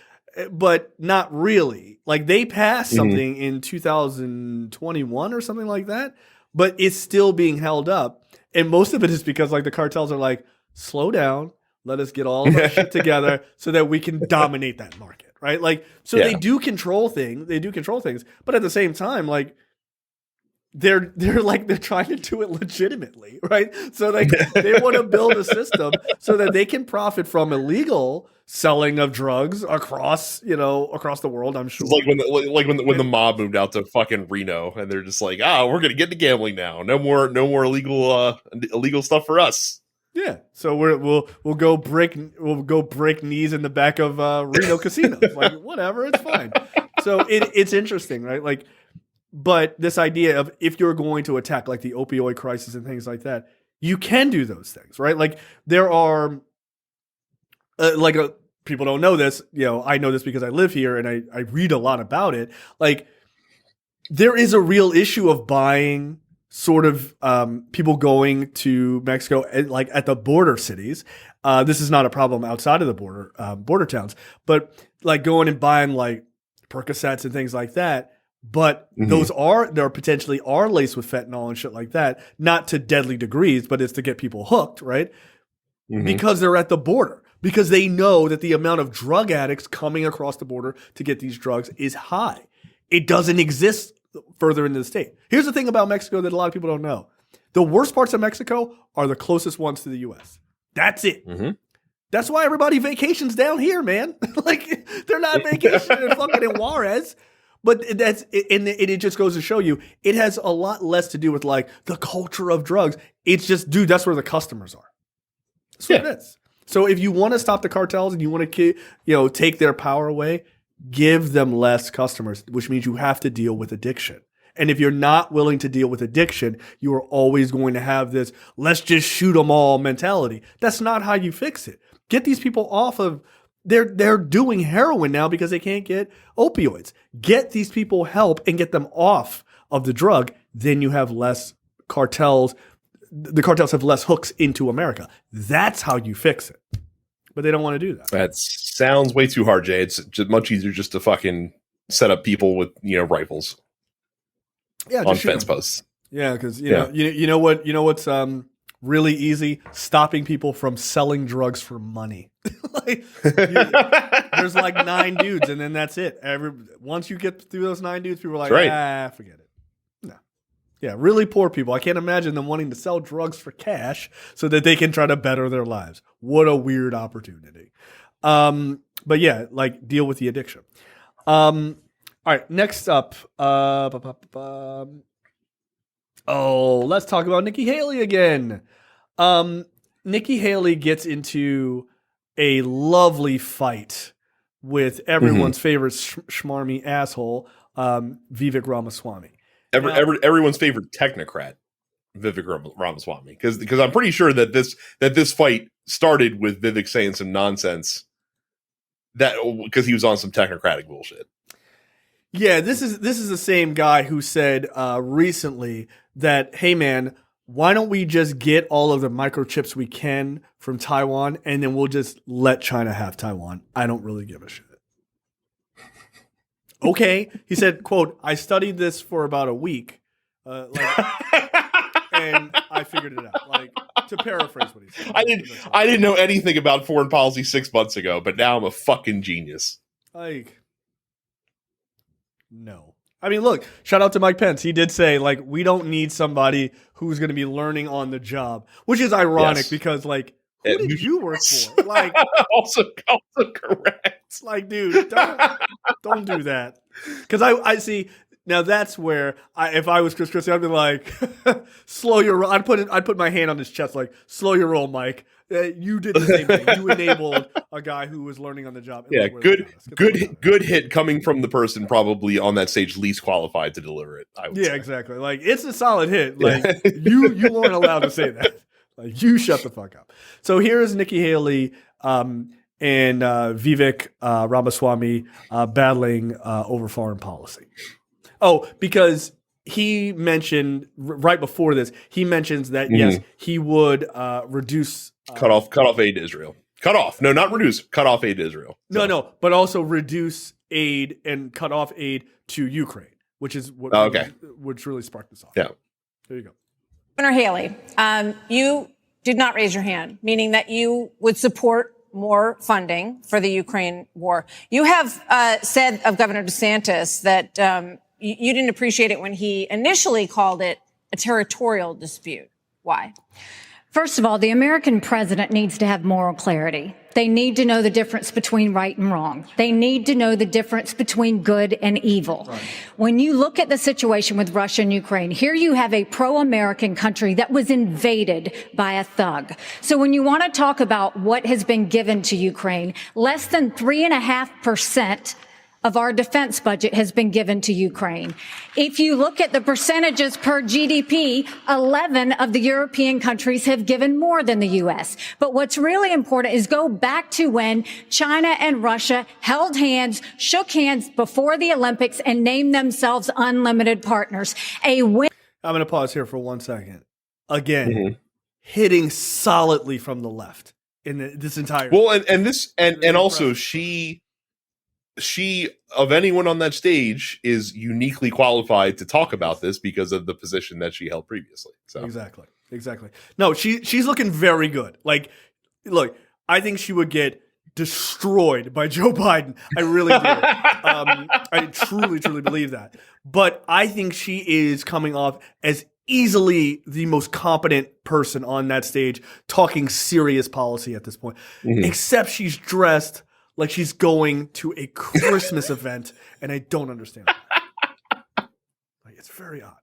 But not really. Like, they passed something in 2021 or something like that, but it's still being held up. And most of it is because, like, the cartels are like, slow down. Let us get all of our shit together so that we can dominate that market, right? Like, so they do control things. They do control things. But at the same time, like, they're trying to do it legitimately, right? So like they want to build a system so that they can profit from illegal selling of drugs across the world. I'm sure. It's like when the mob moved out to fucking Reno, and they're just like, we're gonna get into gambling now. No more illegal stuff for us. Yeah, so we'll go break knees in the back of Reno casinos. Like, whatever, it's fine. So it's interesting, right? Like. But this idea of, if you're going to attack like the opioid crisis and things like that, you can do those things, right? Like, there are people don't know this. I know this because I live here and I read a lot about it. Like, there is a real issue of buying sort of people going to Mexico like at the border cities. This is not a problem outside of the border towns, but like going and buying like Percocets and things like that. But there potentially are laced with fentanyl and shit like that, not to deadly degrees, but it's to get people hooked, right? Because they're at the border, because they know that the amount of drug addicts coming across the border to get these drugs is high. It doesn't exist further into the state. Here's the thing about Mexico that a lot of people don't know. The worst parts of Mexico are the closest ones to the U.S. That's it. That's why everybody vacations down here, man. Like, they're not vacationing in Juarez. But it just goes to show you, it has a lot less to do with like the culture of drugs. It's just, dude, that's where the customers are. That's what it is. So if you want to stop the cartels and you want to, take their power away, give them less customers, which means you have to deal with addiction. And if you're not willing to deal with addiction, you are always going to have this, let's just shoot them all mentality. That's not how you fix it. Get these people off of. They're doing heroin now because they can't get opioids. Get these people help and get them off of the drug. Then you have less cartels. The cartels have less hooks into America. That's how you fix it. But they don't want to do that. That sounds way too hard, Jay. It's just much easier just to fucking set up people with rifles. Yeah, on fence posts. Yeah, because you know what's really easy? Stopping people from selling drugs for money. There's like 9 dudes, and then that's it. Once you get through those 9 dudes, people are like, forget it. No. Yeah, really poor people. I can't imagine them wanting to sell drugs for cash so that they can try to better their lives. What a weird opportunity. But yeah, like, deal with the addiction. All right, next up. Let's talk about Nikki Haley again. Nikki Haley gets into a lovely fight with everyone's favorite schmarmy asshole, Vivek Ramaswamy. Everyone's favorite technocrat, Vivek Ramaswamy, because I'm pretty sure that this fight started with Vivek saying some nonsense because he was on some technocratic bullshit. Yeah, this is the same guy who said recently that, hey man, why don't we just get all of the microchips we can from Taiwan and then we'll just let China have Taiwan. I don't really give a shit. Okay, he said, quote, I studied this for about a week, and I figured it out. Like, to paraphrase what he said. I didn't know anything about foreign policy 6 months ago, but now I'm a fucking genius. Like, no. I mean, look, shout out to Mike Pence. He did say, like, we don't need somebody who's going to be learning on the job, which is ironic because, like, who did you work for? Like, also correct. Like, dude, don't do that. Because I see now that's where if I was Chris Christie, I'd be like, slow your roll. I'd put my hand on his chest, like, slow your roll, Mike. You did the same thing. You enabled a guy who was learning on the job. Yeah, good hit coming from the person probably on that stage least qualified to deliver it. I would say. Exactly. Like, it's a solid hit. Like, you weren't allowed to say that. Like, you shut the fuck up. So here is Nikki Haley and Vivek Ramaswamy battling over foreign policy. Oh, because he mentioned right before this, he mentions that yes, he would reduce cut off aid to Israel. Cut off, no, not reduce. Cut off aid to Israel. So. No, but also reduce aid and cut off aid to Ukraine, which is what which really sparked this off. Yeah, there you go. Governor Haley, you did not raise your hand, meaning that you would support more funding for the Ukraine war. You have said of Governor DeSantis that you didn't appreciate it when he initially called it a territorial dispute. Why? First of all, the American president needs to have moral clarity. They need to know the difference between right and wrong. They need to know the difference between good and evil. Right. When you look at the situation with Russia and Ukraine, here you have a pro-American country that was invaded by a thug. So when you want to talk about what has been given to Ukraine, less than 3.5% of our defense budget has been given to Ukraine. If you look at the percentages per GDP, 11 of the European countries have given more than the U.S. But what's really important is go back to when China and Russia held hands, shook hands before the Olympics, and named themselves unlimited partners. I'm going to pause here for 1 second. Again, hitting solidly from the left in this entire. Well, and also she of anyone on that stage is uniquely qualified to talk about this because of the position that she held previously. So exactly. No, she's looking very good. Like, look, I think she would get destroyed by Joe Biden. I really do. I truly believe that. But I think she is coming off as easily the most competent person on that stage talking serious policy at this point. Except she's dressed like she's going to a Christmas event, and I don't understand that. Like, it's very odd.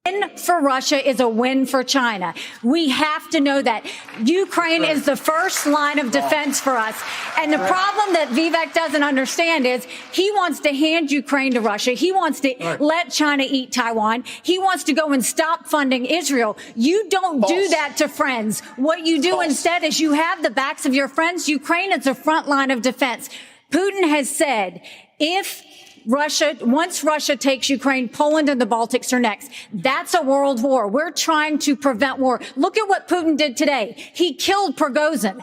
Win for Russia is a win for China. We have to know that. Ukraine is the first line of defense for us. And the problem that Vivek doesn't understand is he wants to hand Ukraine to Russia. He wants to let China eat Taiwan. He wants to go and stop funding Israel. You don't do that to friends. What you do instead is you have the backs of your friends. Ukraine is the front line of defense. Putin has said, once Russia takes Ukraine, Poland and the Baltics are next. That's a world war. We're trying to prevent war. Look at what Putin did today. He killed Prigozhin.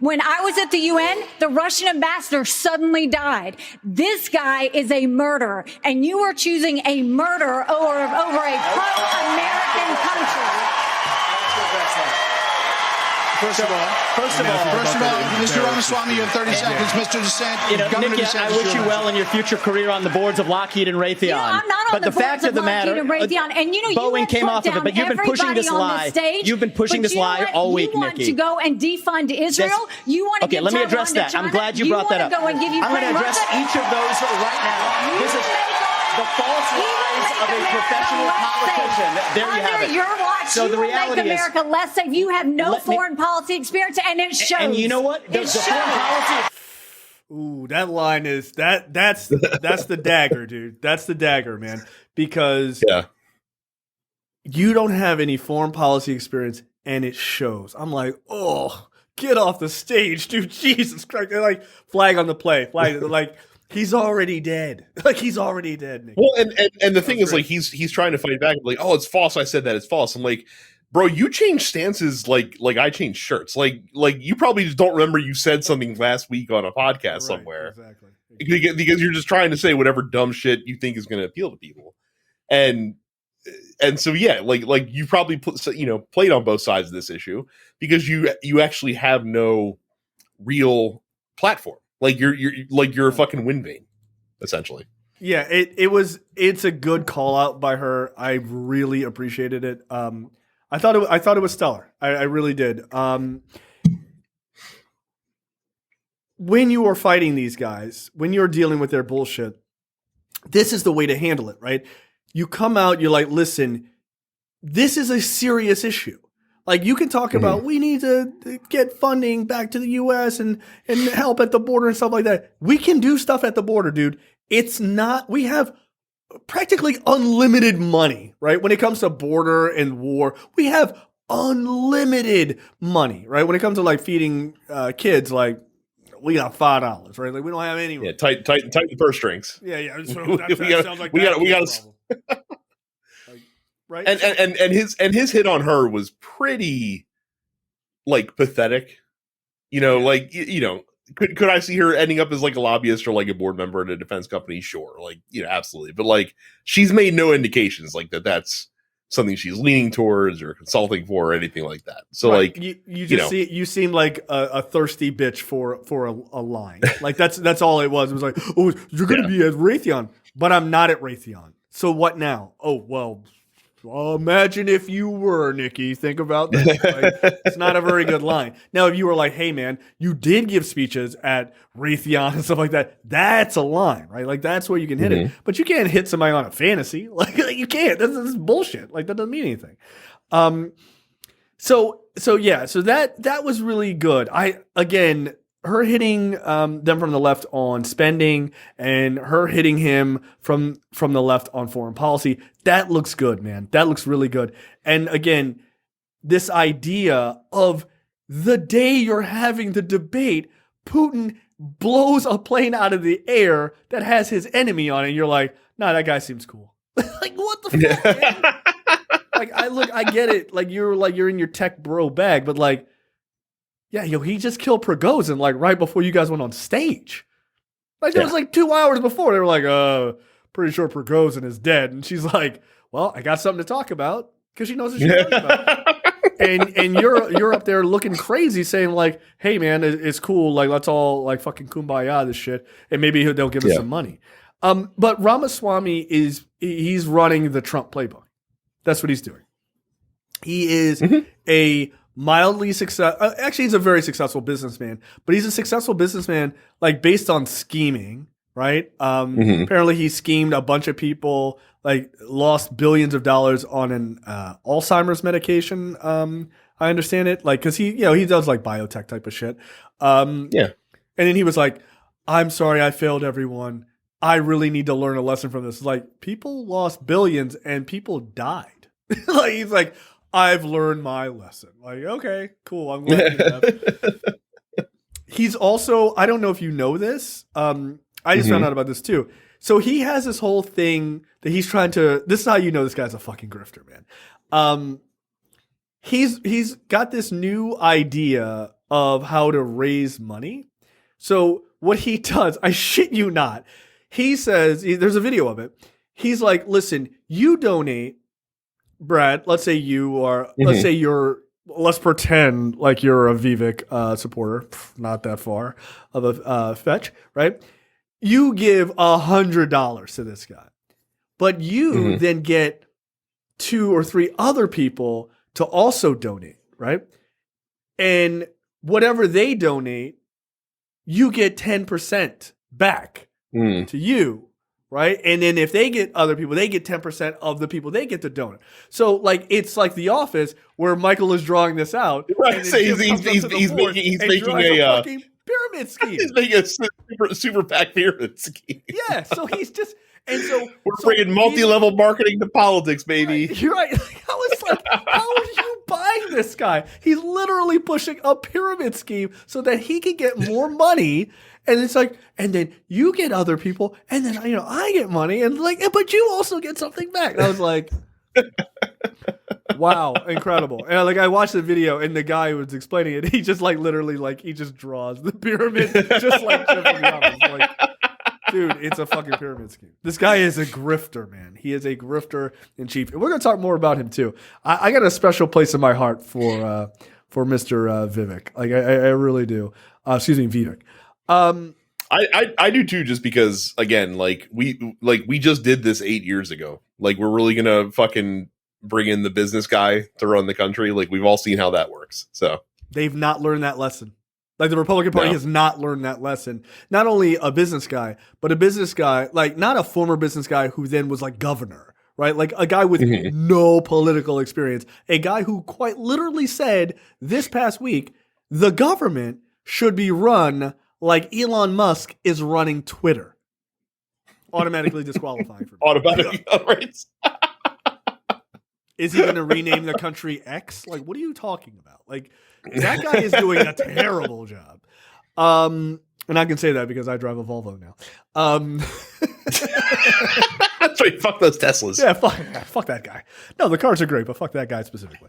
When I was at the UN, the Russian ambassador suddenly died. This guy is a murderer, and you are choosing a murderer over a pro-American country. First of all, Mr. Ramaswamy, you have 30 seconds. Mr. DeSantis, Nikki, I wish you well in your future career on the boards of Lockheed and Raytheon. I'm not on the boards of Lockheed and Raytheon. And Boeing came off of it, but you've been pushing this lie. You've been pushing this lie all week, Nikki. You want to go and defund Israel? You want to okay, let me address that. I'm glad you brought that up. I'm going to address each of those right now. This is the false lies of a professional politician. There you have it. Your watch, so the reality is, America less safe. You have no foreign policy experience, and it shows. And you know what? The foreign policy. Ooh, that line is that's the dagger, dude. That's the dagger, man. Because you don't have any foreign policy experience, and it shows. I'm like, oh, get off the stage, dude. Jesus Christ! They're like flag on the play, flag like. He's already dead. Like, he's already dead, Nick. Well, and the thing is, like, he's trying to fight back, like, oh, it's false. I said that it's false. I'm like, bro, you change stances like I change shirts. Like you probably just don't remember you said something last week on a podcast somewhere. Exactly. Because you're just trying to say whatever dumb shit you think is going to appeal to people. And so, yeah, like you probably played on both sides of this issue because you actually have no real platform. Like you're a fucking wind vane, essentially. Yeah, it's a good call out by her. I really appreciated it. I thought it was stellar. I really did. When you are fighting these guys, when you're dealing with their bullshit, this is the way to handle it, right? You come out, you're like, listen, this is a serious issue. Like, you can talk about we need to get funding back to the U.S. and help at the border and stuff like that. We can do stuff at the border, dude. It's not, we have practically unlimited money, right? When it comes to border and war, we have unlimited money, right? When it comes to like feeding kids, like, we got $5, right? Like, we don't have any. Yeah, tighten the purse strings. Yeah. So that sounds like we got like, right. And his hit on her was pretty, like, pathetic. Like, could I see her ending up as like a lobbyist or like a board member at a defense company? Sure, like, absolutely. But like, she's made no indications like that's something she's leaning towards or consulting for or anything like that. So right. Like, you seem like a thirsty bitch for a line. Like, that's all it was. It was like, oh, you're going to be at Raytheon, but I'm not at Raytheon. So what now? Oh, well, imagine if you were, Nikki. Think about that. Like, it's not a very good line. Now, if you were like, hey, man, you did give speeches at Raytheon and stuff like that, that's a line, right? Like, that's where you can hit it. But you can't hit somebody on a fantasy. Like you can't. This is bullshit. Like, that doesn't mean anything. So that was really good. Her hitting them from the left on spending and her hitting him from the left on foreign policy, that looks good, man. That looks really good. And again, this idea of the day you're having the debate, Putin blows a plane out of the air that has his enemy on it, and you're like, nah, that guy seems cool. Like, what the fuck, man? Like, I get it. Like, you're in your tech bro bag, but like, yeah, he just killed Prigozhin like right before you guys went on stage. Like, it was like 2 hours before. They were like, pretty sure Prigozhin is dead. And she's like, well, I got something to talk about, because she knows what she's talking about. And you're up there looking crazy saying like, hey, man, it's cool. Like, let's all like fucking kumbaya this shit. And maybe they'll give us some money. But Ramaswamy he's running the Trump playbook. That's what he's doing. He is a mildly successful. Actually, he's a very successful businessman, but he's a successful businessman like based on scheming, right? Apparently, he schemed a bunch of people, like lost billions of dollars on an Alzheimer's medication. I understand it, like because he does like biotech type of shit. And then he was like, "I'm sorry, I failed everyone. I really need to learn a lesson from this." Like, people lost billions and people died. Like, he's like, I've learned my lesson. Like, okay, cool. I'm glad you have. He's also, I don't know if you know this. I just found out about this too. So he has this whole thing that he's trying to, this is how you know this guy's a fucking grifter, man. He's got this new idea of how to raise money. So what he does, I shit you not, he says, there's a video of it. He's like, listen, you donate, Brad, let's say let's pretend like you're a Vivek supporter, not that far of a fetch, right? You give $100 to this guy, but you then get 2 or 3 other people to also donate, right? And whatever they donate, you get 10% back to you. Right. And then if they get other people, they get 10% of the people they get to donate. So like, it's like The Office where Michael is drawing this out. Right. So he's making a fucking pyramid scheme. He's making a super PAC pyramid scheme. Yeah. So he's just, and so we're bringing multi-level marketing to politics, baby. Right, you're right. Like, how are you buying this guy. He's literally pushing a pyramid scheme so that he can get more money. And it's like, and then you get other people, and then I get money, and like, but you also get something back. And I was like, wow, incredible. And like, I watched the video, and the guy who was explaining it, he just like literally like he just draws the pyramid just like Jeffrey Dahmer. Like, dude, it's a fucking pyramid scheme. This guy is a grifter, man. He is a grifter in chief. And we're gonna talk more about him too. I got a special place in my heart for Mr. Vivek. Like I really do. Excuse me, Vivek. I do too, just because again, we just did this 8 years ago. Like, we're really gonna fucking bring in the business guy to run the country. Like, we've all seen how that works. So they've not learned that lesson. Like, the Republican Party has not learned that lesson. Not only a business guy, but a business guy, like not a former business guy who then was like governor, right? Like a guy with no political experience. A guy who quite literally said this past week, the government should be run like Elon Musk is running Twitter. Automatically disqualifying for me. Automatically, right? Is he going to rename the country X? Like, what are you talking about? Like, that guy is doing a terrible job. And I can say that because I drive a Volvo now. That's right. Fuck those Teslas. Yeah, fuck that guy. No, the cars are great, but fuck that guy specifically.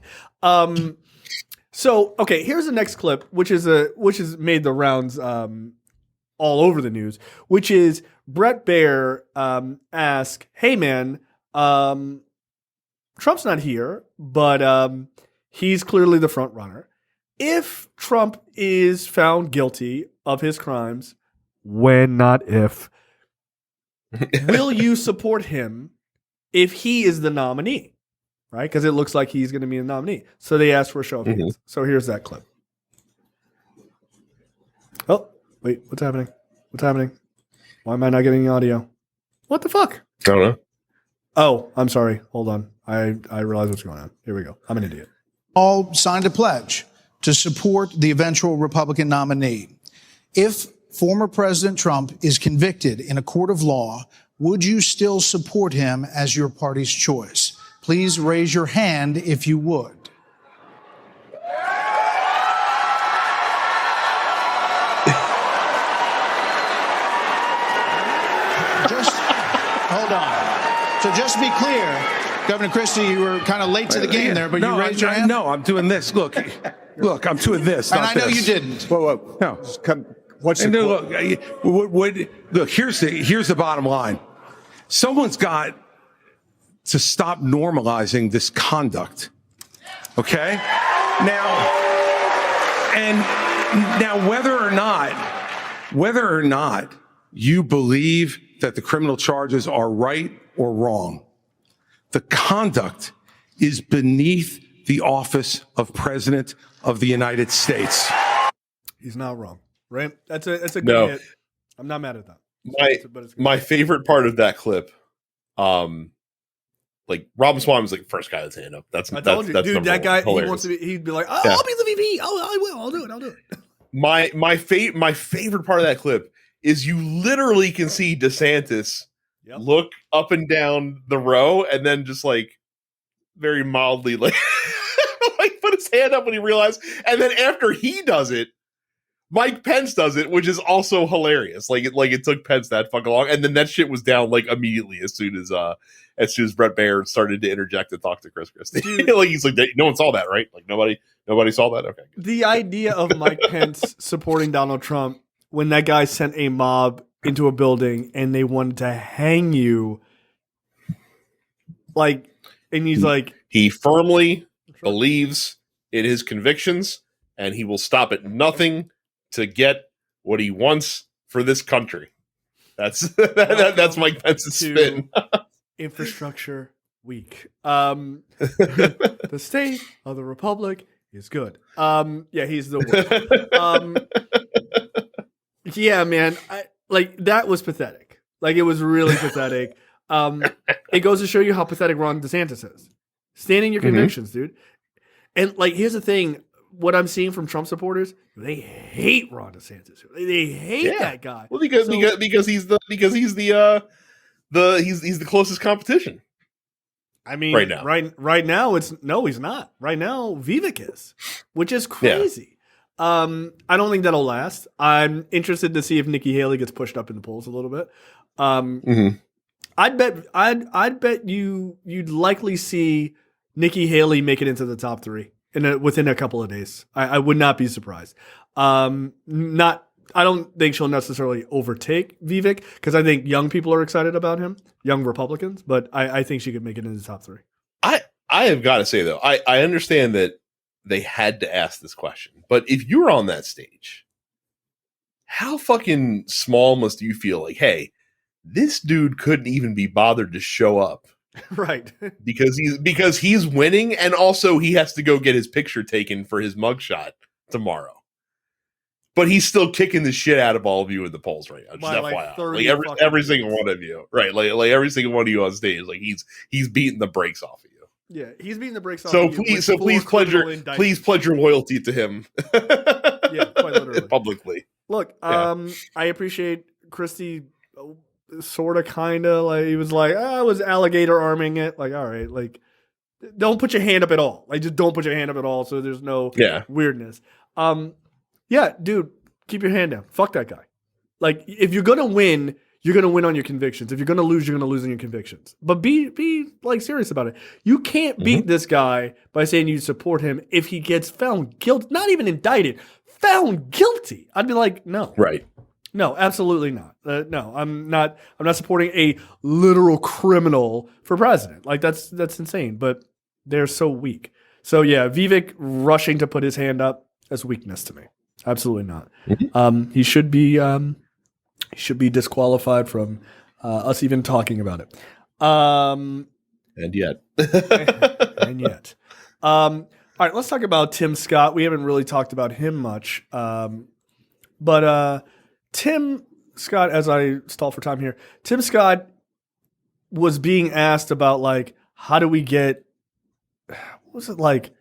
So, okay, here's the next clip, which is made the rounds all over the news, which is Brett Baer ask, "Hey man, Trump's not here, but he's clearly the front runner. If Trump is found guilty of his crimes, when not if, will you support him if he is the nominee?" Right? Because it looks like he's going to be the nominee. So they asked for a show of hands. So here's that clip. Oh, wait, what's happening? What's happening? Why am I not getting the audio? What the fuck? I don't know. Oh, I'm sorry. Hold on. I realize what's going on. Here we go. I'm an idiot. All signed a pledge to support the eventual Republican nominee. If former President Trump is convicted in a court of law, would you still support him as your party's choice? Please raise your hand if you would. Just hold on. So just to be clear, Governor Christie, you were kind of late to the game there, but you raised your hand? No, I'm doing this. Look, I'm doing this. And I know you didn't. Whoa. No. What's the look, here's the bottom line. Someone's got to stop normalizing this conduct. Okay? Now whether or not you believe that the criminal charges are right or wrong, the conduct is beneath the office of President of the United States. He's not wrong, right? That's a good hit. I'm not mad at that. My favorite part of that clip, like Ramaswamy was like the first guy that's hand up. That's dude. That guy, hilarious. he wants to be. He'd be like, "Oh, I'll be the VP. Oh, I will. I'll do it. I'll do it." My favorite part of that clip is you literally can see DeSantis look up and down the row and then just like very mildly like put his hand up when he realized, and then after he does it, Mike Pence does it, which is also hilarious. Like it took Pence that fucking long, and then that shit was down like immediately as soon as Brett Baer started to interject and talk to Chris Christie. Like he's like, no one saw that, right? Like nobody saw that. Okay. Good. The idea of Mike Pence supporting Donald Trump when that guy sent a mob into a building and they wanted to hang you, like, and he's like, he firmly believes in his convictions, and he will stop at nothing to get what he wants for this country. That's Mike Pence's spin. Infrastructure week. The state of the republic is good. Yeah, he's the worst. Yeah, man. That was pathetic. Like, it was really pathetic. It goes to show you how pathetic Ron DeSantis is. Stand in your convictions, dude. And like, here's the thing. What I'm seeing from Trump supporters, they hate Ron DeSantis. They hate that guy. Well, because he's the closest competition. I mean, right now. Right now, he's not. Right now, Vivek is, which is crazy. Yeah. I don't think that'll last. I'm interested to see if Nikki Haley gets pushed up in the polls a little bit. I'd bet you'd likely see Nikki Haley make it into the top 3 within a couple of days. I would not be surprised. I don't think she'll necessarily overtake Vivek because I think young people are excited about him, young Republicans, but I think she could make it into the top 3. I have got to say, though, I understand that they had to ask this question, but if you're on that stage, how fucking small must you feel like, hey, this dude couldn't even be bothered to show up. Right. because he's winning, and also he has to go get his picture taken for his mugshot tomorrow. But he's still kicking the shit out of all of you in the polls right now. Just FYI. Like every single one of you. Right. Like every single one of you on stage. Like he's beating the brakes off of you. Yeah, he's beating the brakes off of you. Please pledge your loyalty to him. Yeah, quite literally. Publicly. Look, I appreciate Christie sort of kinda like he was like, I was alligator arming it. Like, all right, like don't put your hand up at all. Like just don't put your hand up at all so there's no weirdness. Yeah, dude, keep your hand down. Fuck that guy. Like, if you're gonna win, you're gonna win on your convictions. If you're gonna lose, you're gonna lose on your convictions. But be like serious about it. You can't beat this guy by saying you support him if he gets found guilty, not even indicted, found guilty. I'd be like, no, right? No, absolutely not. No, I'm not supporting a literal criminal for president. Like that's insane. But they're so weak. So yeah, Vivek rushing to put his hand up, that's weakness to me. Absolutely not. He should be disqualified from us even talking about it. And yet. And yet. All right, let's talk about Tim Scott. We haven't really talked about him much. But Tim Scott, as I stall for time here, Tim Scott was being asked about, like, how do we get, what was it like,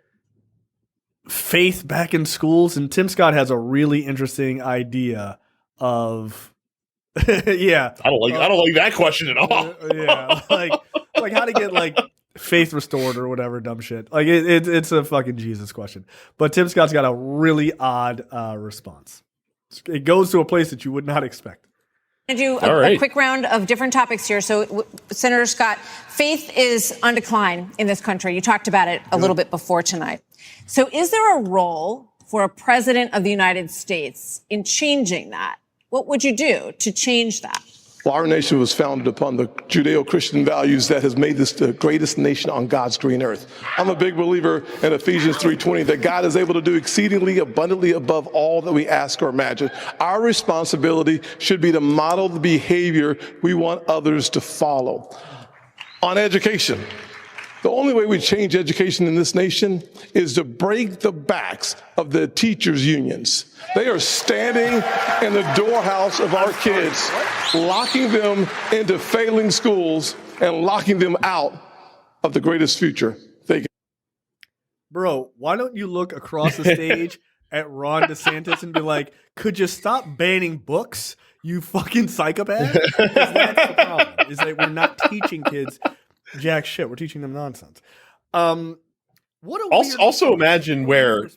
faith back in schools? And Tim Scott has a really interesting idea of yeah. I don't like that question at all. Yeah. Like how to get like faith restored or whatever dumb shit. Like it's a fucking Jesus question. But Tim Scott's got a really odd response. It goes to a place that you would not expect. I'm going to do a quick round of different topics here. So, Senator Scott, faith is on decline in this country. You talked about it a little bit before tonight. So is there a role for a president of the United States in changing that? What would you do to change that? Well, our nation was founded upon the Judeo-Christian values that has made this the greatest nation on God's green earth. I'm a big believer in Ephesians 3:20 that God is able to do exceedingly abundantly above all that we ask or imagine. Our responsibility should be to model the behavior we want others to follow. On education, the only way we change education in this nation is to break the backs of the teachers' unions. They are standing in the doorhouse of our kids, locking them into failing schools and locking them out of the greatest future they can. Bro, why don't you look across the stage at Ron DeSantis and be like, could you stop banning books, you fucking psychopath? Because that's the problem, is that we're not teaching kids jack shit. We're teaching them nonsense. What a also imagine where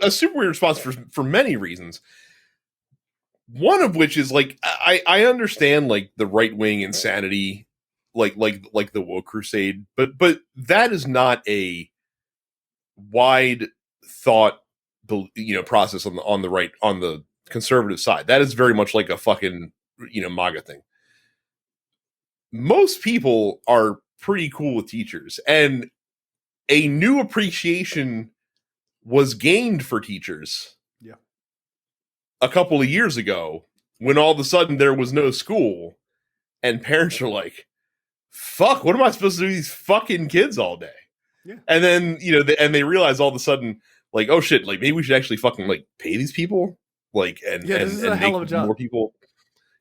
a super weird response for many reasons. One of which is like I understand like the right wing insanity, like the woke crusade, but that is not a wide thought process on the right, on the conservative side. That is very much like a fucking MAGA thing. Most people are pretty cool with teachers, and a new appreciation was gained for teachers a couple of years ago when all of a sudden there was no school and parents are like, fuck, what am I supposed to do with these fucking kids all day? Yeah. And then, they realize all of a sudden, like, oh shit, like maybe we should actually fucking like pay these people, like, and this is a hell of a job. More people.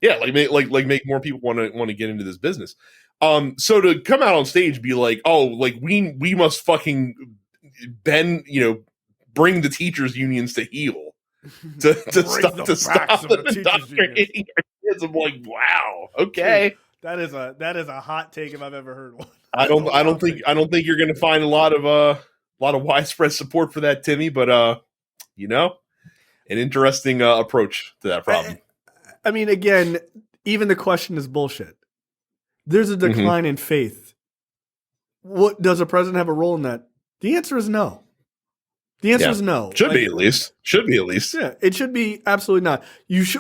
Yeah, make more people want to get into this business. So to come out on stage and be like, oh, like we must fucking bring the teachers unions to heel to stop the indoctrinating our kids. I'm like, wow, okay. Dude, that is a hot take if I've ever heard one. I don't think you're going to find a lot of widespread support for that, Timmy. But an interesting approach to that problem. I mean, again, even the question is bullshit. There's a decline in faith. What does a president have a role in that? The answer is no. The answer is no. Should be at least. Yeah, it should be absolutely not.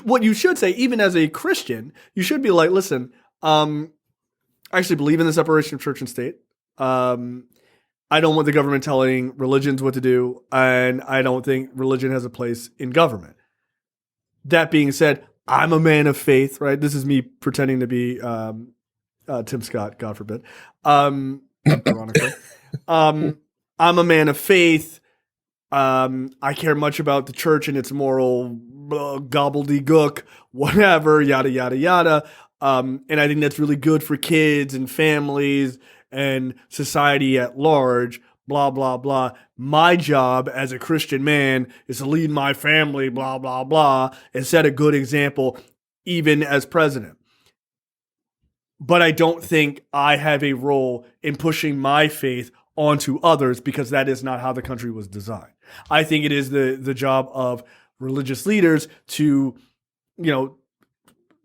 What you should say, even as a Christian, you should be like, listen, I actually believe in the separation of church and state. I don't want the government telling religions what to do, and I don't think religion has a place in government. That being said, I'm a man of faith, right? This is me pretending to be Tim Scott, God forbid. Ironically. I'm a man of faith. I care much about the church and its moral gobbledygook, whatever, yada, yada, yada. And I think that's really good for kids and families and society at large, blah, blah, blah. My job as a Christian man is to lead my family, blah, blah, blah, and set a good example, even as president. But I don't think I have a role in pushing my faith onto others, because that is not how the country was designed. I think it is the job of religious leaders to,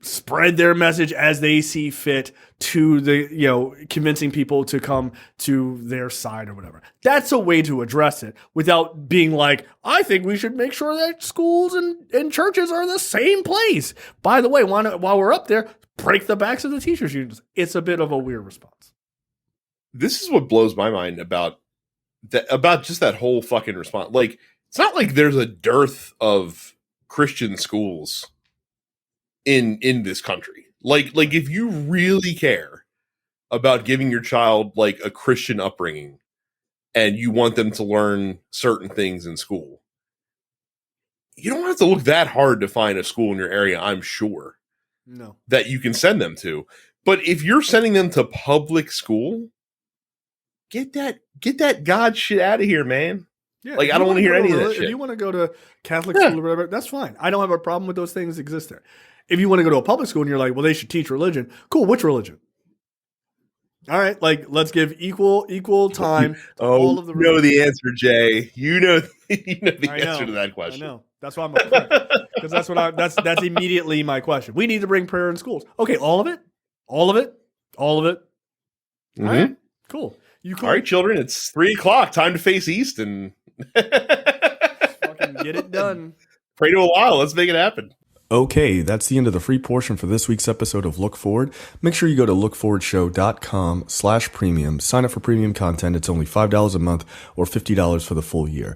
spread their message as they see fit to the, convincing people to come to their side or whatever. That's a way to address it without being like, I think we should make sure that schools and churches are the same place. By the way, while we're up there, break the backs of the teachers' unions. It's a bit of a weird response. This is what blows my mind about just that whole fucking response. Like, it's not like there's a dearth of Christian schools in this country. Like if you really care about giving your child like a Christian upbringing and you want them to learn certain things in school, you don't have to look that hard to find a school in your area, I'm sure. No. That you can send them to. But if you're sending them to public school, get that God shit out of here, man. Yeah, like, I don't want to hear any of that shit. If you want to go to Catholic school or whatever, that's fine. I don't have a problem with those things exist there. If you want to go to a public school and you're like, well, they should teach religion. Cool. Which religion? All right. Like, let's give equal time to all of the religions. You know the answer, Jay. You know the answer to that question. I know. That's why I'm upset. Because that's immediately my question. We need to bring prayer in schools. Okay. All of it? All of it? All of it? Mm-hmm. All right. Cool. You cool? All right, children. It's 3:00. Time to face east and fucking get it done. Pray to Allah. Let's make it happen. Okay, that's the end of the free portion for this week's episode of Look Forward. Make sure you go to lookforwardshow.com/premium. Sign up for premium content. It's only $5 a month or $50 for the full year.